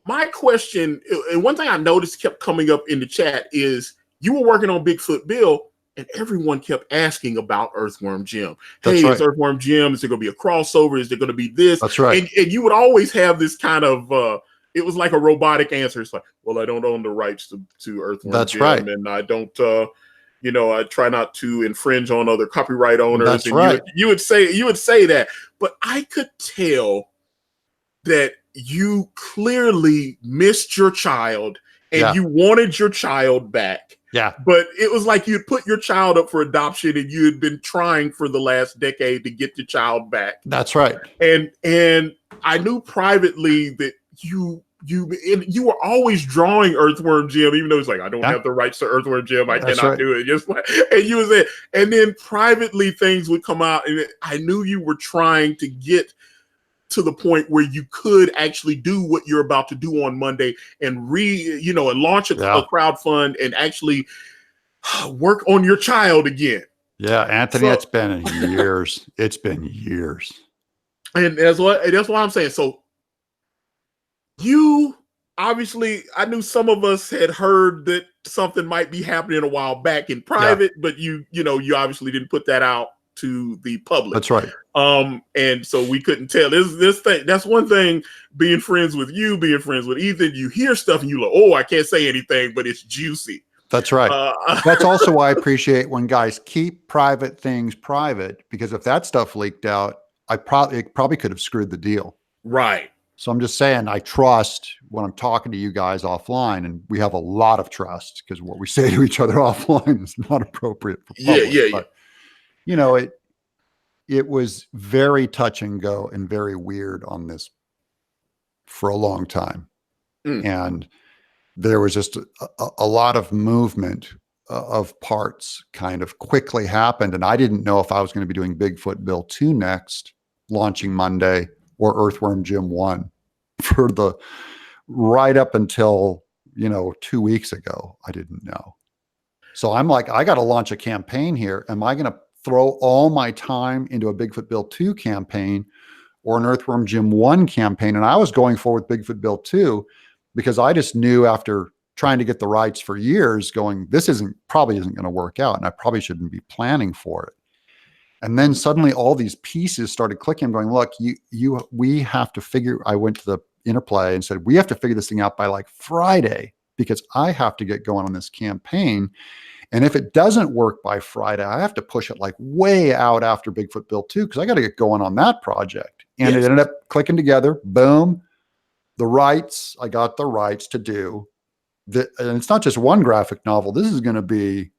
My question, and one thing I noticed kept coming up in the chat is you were working on Bigfoot Bill, and everyone kept asking about Earthworm Jim. Hey, is Earthworm Jim? Is there going to be a crossover? Is there going to be this? That's right. And you would always have this kind of, it was like a robotic answer. It's like, well, I don't own the rights to Earthworm That's Jim. Right. And I don't, I try not to infringe on other copyright owners. That's and right. You would say that. But I could tell that you clearly missed your child and you wanted your child back. Yeah. But it was like you'd put your child up for adoption and you had been trying for the last decade to get your child back. That's right. And I knew privately that you were always drawing Earthworm Jim, even though it's like, I don't have the rights to Earthworm Jim. I cannot do it. Just like, and you was there. And then privately things would come out, and I knew you were trying to get to the point where you could actually do what you're about to do on Monday and and launch a crowdfund and actually work on your child again. Yeah, Anthony, it's been years. It's been years. And that's what I'm saying. So you obviously, I knew some of us had heard that something might be happening a while back in private, but you obviously didn't put that out to the public. That's right. And so we couldn't tell this thing. That's one thing, being friends with you, being friends with Ethan, you hear stuff and you're like, oh, I can't say anything, but it's juicy. That's right. That's also why I appreciate when guys keep private things private, because if that stuff leaked out, it probably could have screwed the deal. Right. So I'm just saying, I trust when I'm talking to you guys offline, and we have a lot of trust because what we say to each other offline is not appropriate for public. Yeah. It was very touch and go and very weird on this for a long time. And there was just a lot of movement of parts kind of quickly happened. And I didn't know if I was going to be doing Bigfoot Bill 2 next, launching Monday, or Earthworm Jim 1 for the right up until, 2 weeks ago. I didn't know. So I'm like, I got to launch a campaign here. Am I going to throw all my time into a Bigfoot Bill 2 campaign or an Earthworm Jim 1 campaign? And I was going forward with Bigfoot Bill 2 because I just knew, after trying to get the rights for years, going, this probably isn't going to work out, and I probably shouldn't be planning for it. And then suddenly all these pieces started clicking. I'm going, look, we have to figure. I went to the Interplay and said, we have to figure this thing out by like Friday, because I have to get going on this campaign. And if it doesn't work by Friday, I have to push it like way out after Bigfoot Bill 2, because I got to get going on that project. And it ended up clicking together. Boom. I got the rights to do that. And it's not just one graphic novel. This is going to be.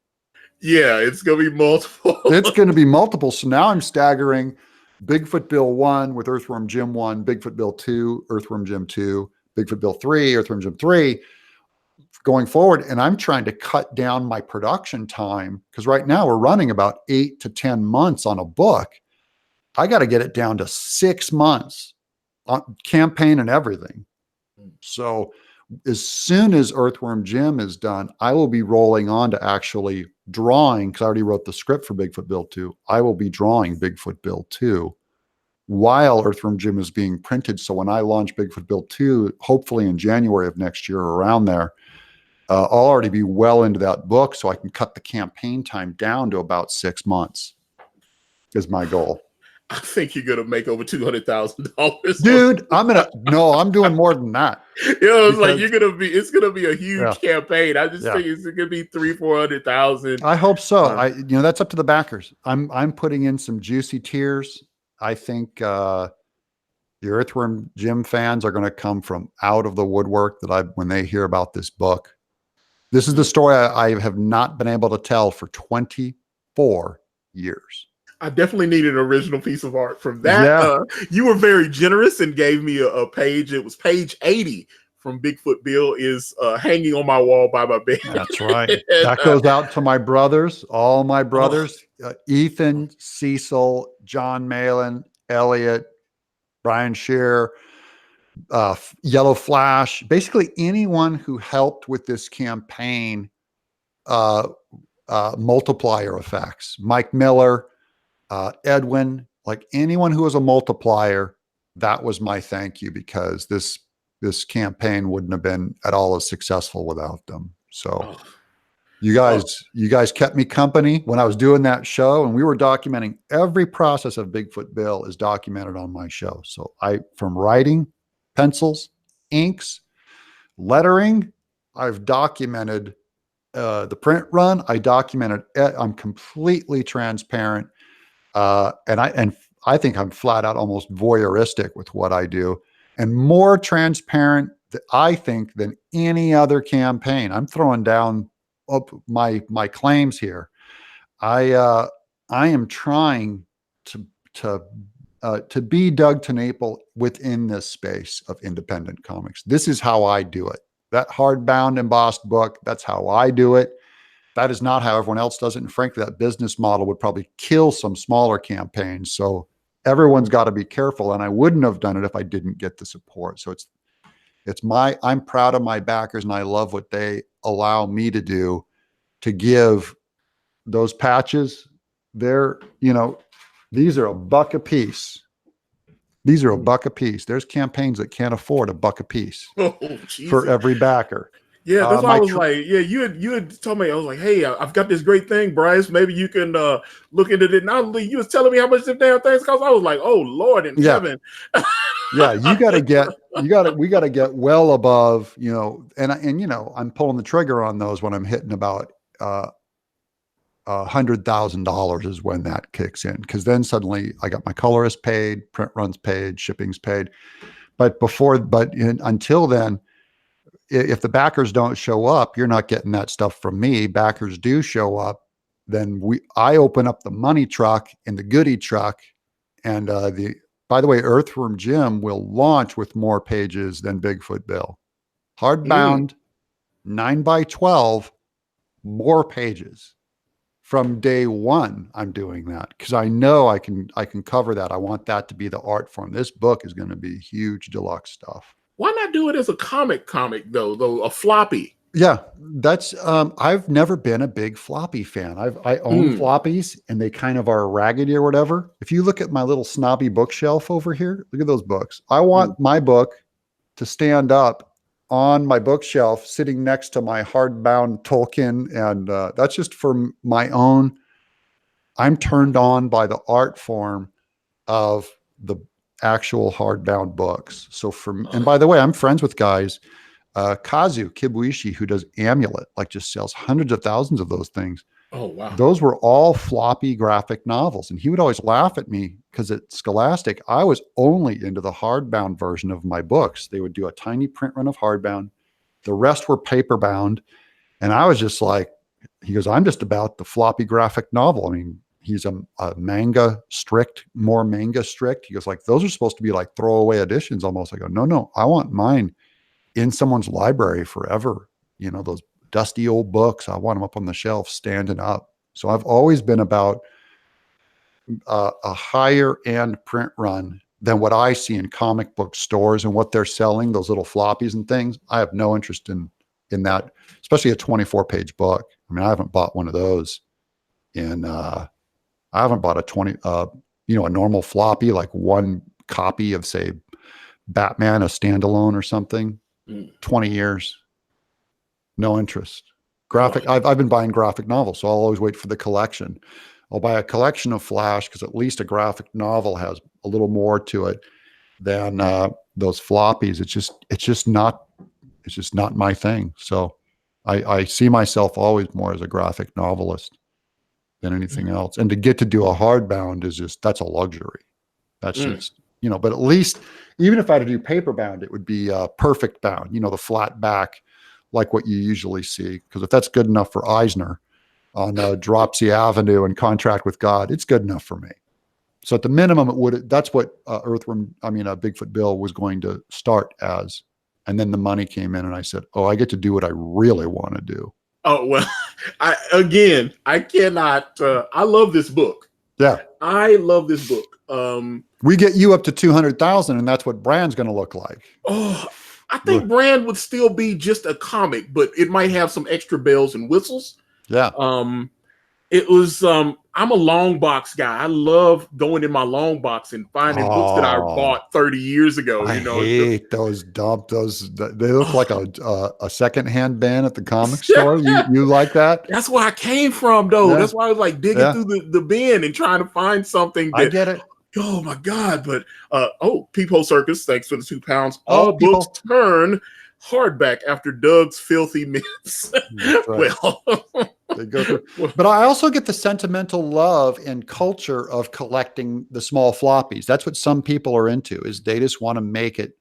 Yeah, it's going to be multiple. It's going to be multiple. So now I'm staggering Bigfoot Bill 1 with Earthworm Jim 1, Bigfoot Bill 2, Earthworm Jim 2, Bigfoot Bill 3, Earthworm Jim 3. Going forward, and I'm trying to cut down my production time, because right now we're running about 8 to 10 months on a book. I got to get it down to 6 months on campaign and everything. So as soon as Earthworm Jim is done, I will be rolling on to actually drawing, because I already wrote the script for Bigfoot Bill 2. I will be drawing Bigfoot Bill 2 while Earthworm Jim is being printed. So when I launch Bigfoot Bill 2, hopefully in January of next year or around there, I'll already be well into that book, so I can cut the campaign time down to about 6 months is my goal. I think you're going to make over $200,000. Dude, I'm doing more than that. It's like it's going to be a huge campaign. I just think it's going to be $300,000-$400,000. I hope so. That's up to the backers. I'm putting in some juicy tiers. I think the Earthworm Jim fans are going to come from out of the woodwork when they hear about this book. This is the story I have not been able to tell for 24 years. I definitely need an original piece of art from that. Yeah. You were very generous and gave me a page. It was page 80 from Bigfoot Bill is hanging on my wall by my bed. That's right. And, that goes out to my brothers, all my brothers, Ethan, Cecil, John Malin, Elliot, Brian Shearer, Yellow Flash, basically anyone who helped with this campaign, multiplier effects, Mike Miller, Edwin, like anyone who was a multiplier, that was my thank you, because this campaign wouldn't have been at all as successful without them. So you guys kept me company when I was doing that show, and we were documenting every process of Bigfoot Bill is documented on my show. So from writing, pencils, inks, lettering, I've documented the print run. I documented it. I'm completely transparent. And I think I'm flat out almost voyeuristic with what I do, and more transparent, I think, than any other campaign. I'm throwing down my claims here. I am trying to be Doug TenNapel within this space of independent comics. This is how I do it. That hardbound embossed book, that's how I do it. That is not how everyone else does it. And frankly, that business model would probably kill some smaller campaigns. So everyone's got to be careful. And I wouldn't have done it if I didn't get the support. So I'm proud of my backers, and I love what they allow me to do, to give those patches. They're, these are $1 a piece. These are $1 a piece. There's campaigns that can't afford $1 a piece for every backer. Yeah, that's why I was like, yeah, you had told me, I was like, hey, I've got this great thing, Bryce. Maybe you can look into it. Not only you was telling me how much the damn things cost. I was like, oh Lord in heaven. Yeah, we got to get well above, and I'm pulling the trigger on those when I'm hitting about $100,000 is when that kicks in, because then suddenly I got my colorist paid, print runs paid, shipping's paid. But until then, if the backers don't show up, you're not getting that stuff from me. Backers do show up, then I open up the money truck and the goodie truck. And by the way, Earthworm Jim will launch with more pages than Bigfoot Bill. Hardbound, 9x12, more pages. From day one, I'm doing that because I know I can cover that. I want that to be the art form. This book is going to be huge deluxe stuff. Why not do it as a comic though, a floppy? Yeah, that's I've never been a big floppy fan. I own floppies, and they kind of are raggedy or whatever. If you look at my little snobby bookshelf over here, look at those books. I want my book to stand up on my bookshelf, sitting next to my hardbound Tolkien, and that's just for my own. I'm turned on by the art form of the actual hardbound books. So and by the way, I'm friends with guys, Kazu Kibuishi, who does Amulet, like just sells hundreds of thousands of those things. Oh, wow. Those were all floppy graphic novels. And he would always laugh at me because at Scholastic, I was only into the hardbound version of my books. They would do a tiny print run of hardbound. The rest were paper bound. And I was just like, he goes, I'm just about the floppy graphic novel. I mean, he's a manga strict, more manga strict. He goes, like, those are supposed to be like throwaway editions almost. I go, no, I want mine in someone's library forever. Those dusty old books, I want them up on the shelf standing up. So I've always been about a higher end print run than what I see in comic book stores and what they're selling, those little floppies and things. I have no interest in that, especially a 24-page book. I mean, I haven't bought one of those I haven't bought a normal floppy, like one copy of, say, Batman, a standalone or something, 20 years. No interest. I've been buying graphic novels, so I'll always wait for the collection. I'll buy a collection of Flash because at least a graphic novel has a little more to it than those floppies. It's just not my thing. So I see myself always more as a graphic novelist than anything else. And to get to do a hardbound that's a luxury. That's just, but at least even if I had to do paper bound, it would be perfect bound, the flat back, like what you usually see. Because if that's good enough for Eisner on Dropsy Avenue and Contract with God, it's good enough for me. So at the minimum, that's what Bigfoot Bill was going to start as. And then the money came in and I said, oh, I get to do what I really want to do. Oh, well, I cannot, I love this book. Yeah. I love this book. We get you up to 200,000 and that's what Brand's going to look like. Oh, I think Brand would still be just a comic, but it might have some extra bells and whistles. Yeah. It was, I'm a long box guy. I love going in my long box and finding books that I bought 30 years ago. I hate those they look like a secondhand bin at the comic store. You like that? That's where I came from, though. Yeah. That's why I was like digging through the bin and trying to find something. I get it. Oh my God. But, Peephole Circus, thanks for the £2. All books turn hardback after Doug's filthy mitts. Right. Well, they go through. But I also get the sentimental love and culture of collecting the small floppies. That's what some people are into, is they just want to make it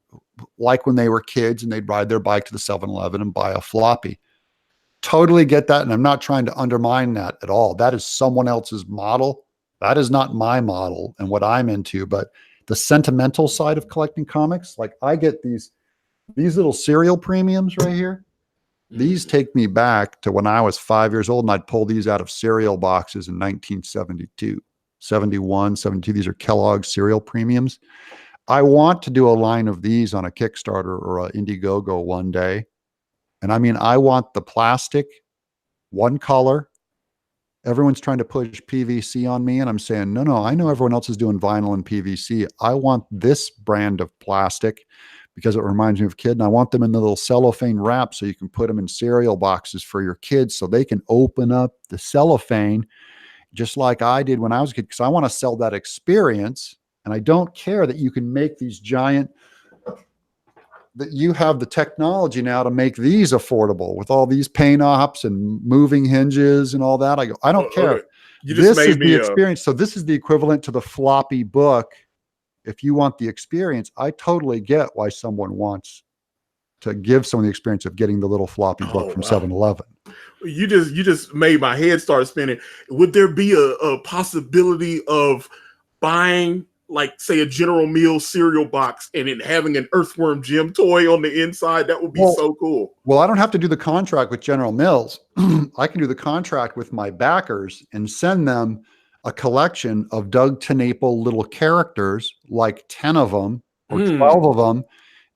like when they were kids and they'd ride their bike to the 7-Eleven and buy a floppy. Totally get that. And I'm not trying to undermine that at all. That is someone else's model. That is not my model and what I'm into. But the sentimental side of collecting comics, like I get these little serial premiums right here. These take me back to when I was 5 years old and I'd pull these out of cereal boxes in 1972, 71, 72. These are Kellogg's cereal premiums. I want to do a line of these on a Kickstarter or an Indiegogo one day. And I mean, I want the plastic, one color. Everyone's trying to push PVC on me. And I'm saying, no, I know everyone else is doing vinyl and PVC. I want this brand of plastic because it reminds me of a kid, and I want them in the little cellophane wrap so you can put them in cereal boxes for your kids so they can open up the cellophane just like I did when I was a kid, because I want to sell that experience. And I don't care that you can make these giant, that you have the technology now to make these affordable with all these paint ops and moving hinges and all that. I go, I don't care. This is the experience. So this is the equivalent to the floppy book. If you want the experience, I totally get why someone wants to give someone the experience of getting the little floppy book from 7-Eleven. You just made my head start spinning. Would there be a possibility of buying, like, say, a General Mills cereal box and then having an Earthworm Jim toy on the inside? That would be so cool. Well, I don't have to do the contract with General Mills. I can do the contract with my backers and send them a collection of Doug TenNapel little characters, like 10 of them or 12 of them.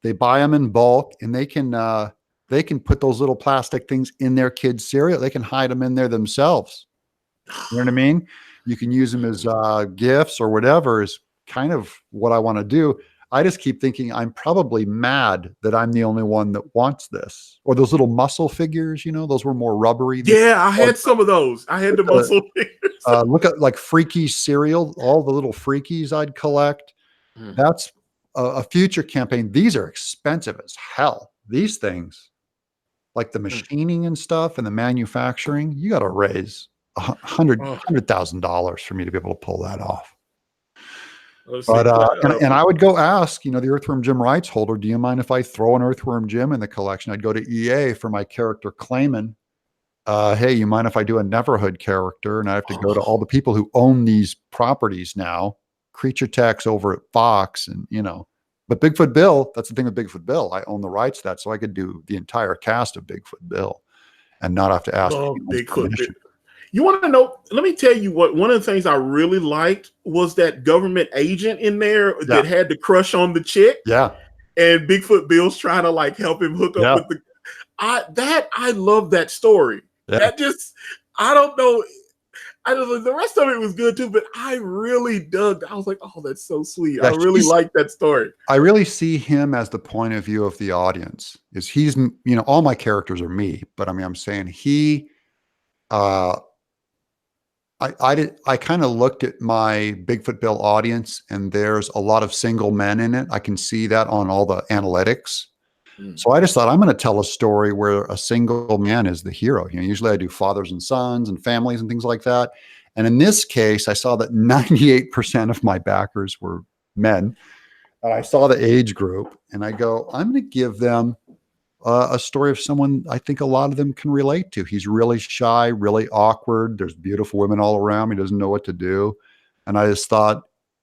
They buy them in bulk and they can put those little plastic things in their kids' cereal. They can hide them in there themselves. You know what I mean? You can use them as gifts or whatever is kind of what I want to do. I just keep thinking I'm probably mad that I'm the only one that wants this. Or those little muscle figures, those were more rubbery. Yeah, I had some of those. I had the muscle figures. Look at like Freaky cereal, all the little Freakies I'd collect. That's a future campaign. These are expensive as hell. These things, like the machining and stuff and the manufacturing, you got to raise $100,000 for me to be able to pull that off. But and I would go ask, the Earthworm Jim rights holder, do you mind if I throw an Earthworm Jim in the collection? I'd go to EA for my character Clayman. Hey, you mind if I do a Neverhood character? And I have to go to all the people who own these properties now, Creature Techs over at Fox, and but Bigfoot Bill, that's the thing with Bigfoot Bill. I own the rights to that, so I could do the entire cast of Bigfoot Bill and not have to ask. Bigfoot Bill. You want to know? Let me tell you what. One of the things I really liked was that government agent in there that had the crush on the chick. Yeah, and Bigfoot Bill's trying to like help him hook up with the. I love that story. Yeah. That just, I don't know. The rest of it was good too, but I really dug. I was like, oh, that's so sweet. Yeah, I really like that story. I really see him as the point of view of the audience. He's all my characters are me, but I mean, I'm saying he. I kind of looked at my Bigfoot Bill audience, and there's a lot of single men in it. I can see that on all the analytics. So I just thought I'm going to tell a story where a single man is the hero. Usually I do fathers and sons and families and things like that. And in this case, I saw that 98% of my backers were men. And I saw the age group, and I go, I'm going to give them a story of someone I think a lot of them can relate to. He's really shy, really awkward. There's beautiful women all around him. He doesn't know what to do. And I just thought,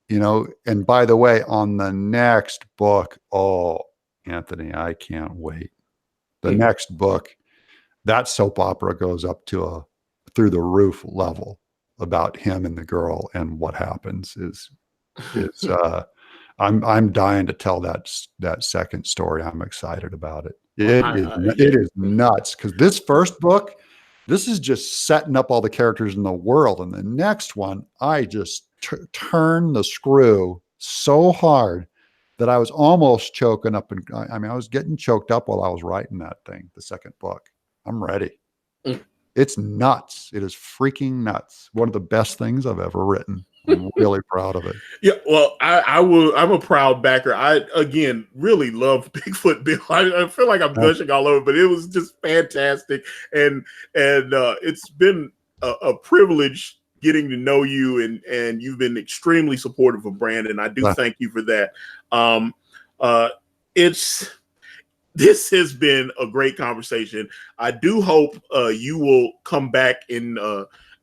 and by the way, on the next book, oh, Anthony, I can't wait. The next book, that soap opera goes up to a through the roof level about him and the girl, and what happens is I'm dying to tell that second story. I'm excited about it. It is nuts, because this first book, this is just setting up all the characters in the world, and the next one, I just turn the screw so hard that I was almost choking up, and I mean, I was getting choked up while I was writing that thing. The second book, I'm ready. It's nuts. It is freaking nuts. One of the best things I've ever written. I'm really proud of it. Yeah, well, I'm a proud backer. I, again, really love Bigfoot Bill. I feel like I'm gushing all over, but it was just fantastic. And it's been a privilege getting to know you, and you've been extremely supportive of Brandon. I do thank you for that. This has been a great conversation. I do hope you will come back and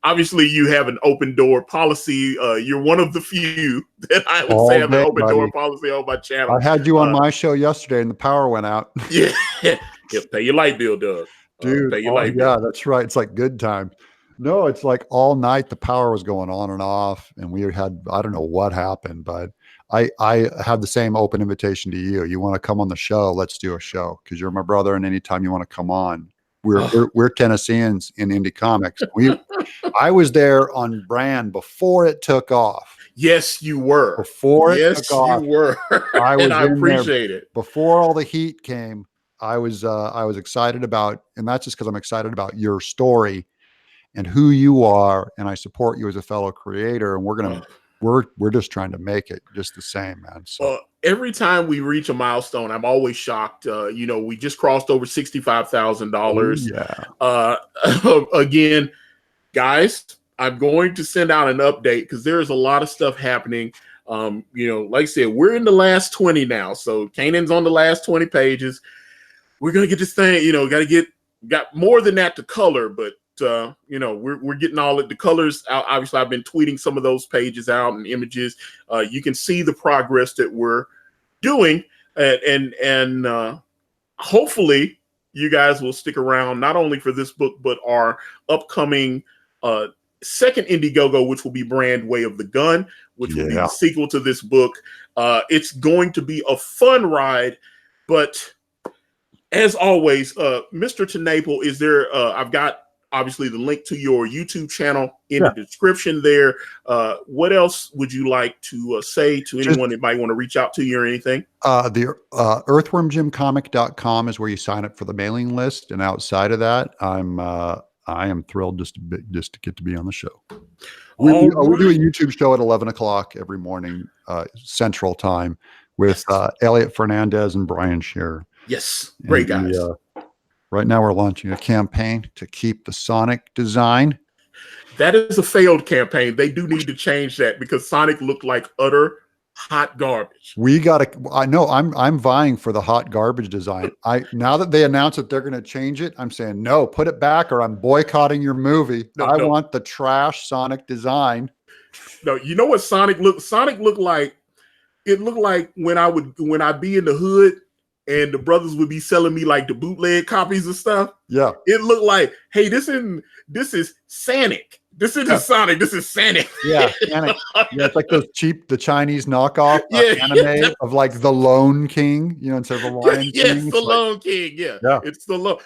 obviously you have an open door policy. You're one of the few that I would say have an open door policy on my channel. I had you on my show yesterday and the power went out. Yeah. Pay your light bill, Doug. Dude, pay your light bill. Yeah, that's right. It's like good time. No, it's like all night the power was going on and off, and we had, I don't know what happened, but I have the same open invitation to you. You want to come on the show? Let's do a show, because you're my brother, and anytime you want to come on, we're Tennesseans in indie comics. I was there on brand before it took off. Yes, you were. Before it took off, you were. I appreciate it. Before all the heat came, I was excited about, and that's just because I'm excited about your story and who you are, and I support you as a fellow creator, and we're just trying to make it just the same, man. So every time we reach a milestone, I'm always shocked. We just crossed over $65,000. Yeah. Again, guys, I'm going to send out an update because there's a lot of stuff happening. Like I said, we're in the last 20 now. So Kanan's on the last 20 pages. We're going to get this thing, got more than that to color, but we're getting all of the colors out. Obviously, I've been tweeting some of those pages out and images. You can see the progress that we're doing, and hopefully you guys will stick around not only for this book, but our upcoming second Indiegogo, which will be Brand Way of the Gun, which will be the sequel to this book. It's going to be a fun ride, but as always, Mr. TenNapel, is there, I've got obviously the link to your YouTube channel in the description there. What else would you like to say to anyone that might want to reach out to you or anything? The earthwormjimcomic.com is where you sign up for the mailing list. And outside of that, I am thrilled just to get to be on the show. We do a YouTube show at 11 o'clock every morning, Central Time, with Elliot Fernandez and Brian Scheer. Yes, great guys. Right now we're launching a campaign to keep the Sonic design. That is a failed campaign. They do need to change that because Sonic looked like utter hot garbage. I know I'm vying for the hot garbage design. Now that they announced that they're going to change it, I'm saying, no, put it back or I'm boycotting your movie. I want the trash Sonic design. No, you know what Sonic looked? Sonic looked like, it looked like when I'd be in the hood and the brothers would be selling me like the bootleg copies of stuff. Yeah. It looked like, hey, this is Sonic. This isn't Sonic. This is Sonic. Yeah, Sonic. Yeah, it's like the Chinese knockoff anime of like the Lone King, instead of the Lion King. Yes, the Lone King. Yeah. It's the Lone.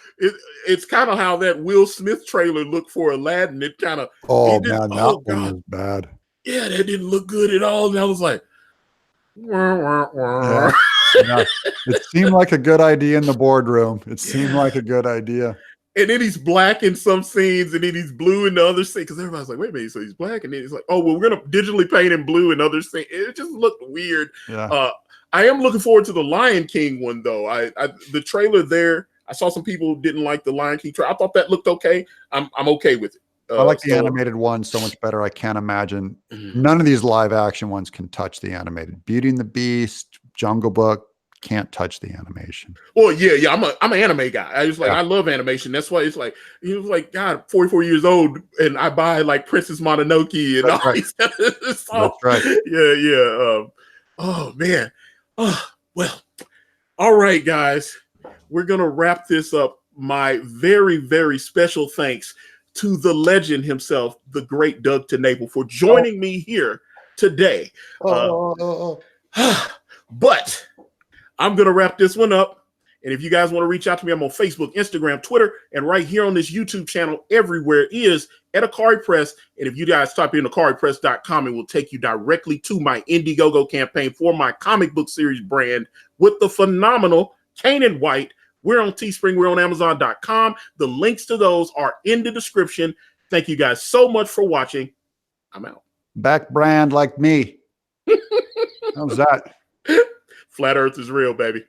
It's kind of how that Will Smith trailer looked for Aladdin. It kind of. Oh man, that one was bad. Yeah, that didn't look good at all. And I was like, wah, wah, wah. Yeah. It seemed like a good idea in the boardroom. It seemed like a good idea. And then he's black in some scenes, and then he's blue in the other scene. Because everybody's like, wait a minute, so he's black, and then he's like, oh, well, we're gonna digitally paint him blue in other scenes. It just looked weird. Yeah. I am looking forward to the Lion King one though. The trailer there, I saw some people didn't like the Lion King trailer. I thought that looked okay. I'm okay with it. I like the animated one so much better. I can't imagine none of these live action ones can touch the animated. Beauty and the Beast, Jungle Book, can't touch the animation. Well, yeah. I'm an anime guy. I just like, I love animation. That's why it's like, he was like, God, 44 years old, and I buy like Princess Mononoke and all these. That's right. Yeah. Oh man. Well. All right, guys. We're gonna wrap this up. My very, very special thanks to the legend himself, the great Doug TenNapel, for joining me here today. But I'm going to wrap this one up. And if you guys want to reach out to me, I'm on Facebook, Instagram, Twitter, and right here on this YouTube channel, everywhere is at Ikari Press. And if you guys type in ikaripress.com, it will take you directly to my Indiegogo campaign for my comic book series brand with the phenomenal Kanan White. We're on Teespring. We're on Amazon.com. The links to those are in the description. Thank you guys so much for watching. I'm out. Back brand like me. How's that? Flat Earth is real, baby.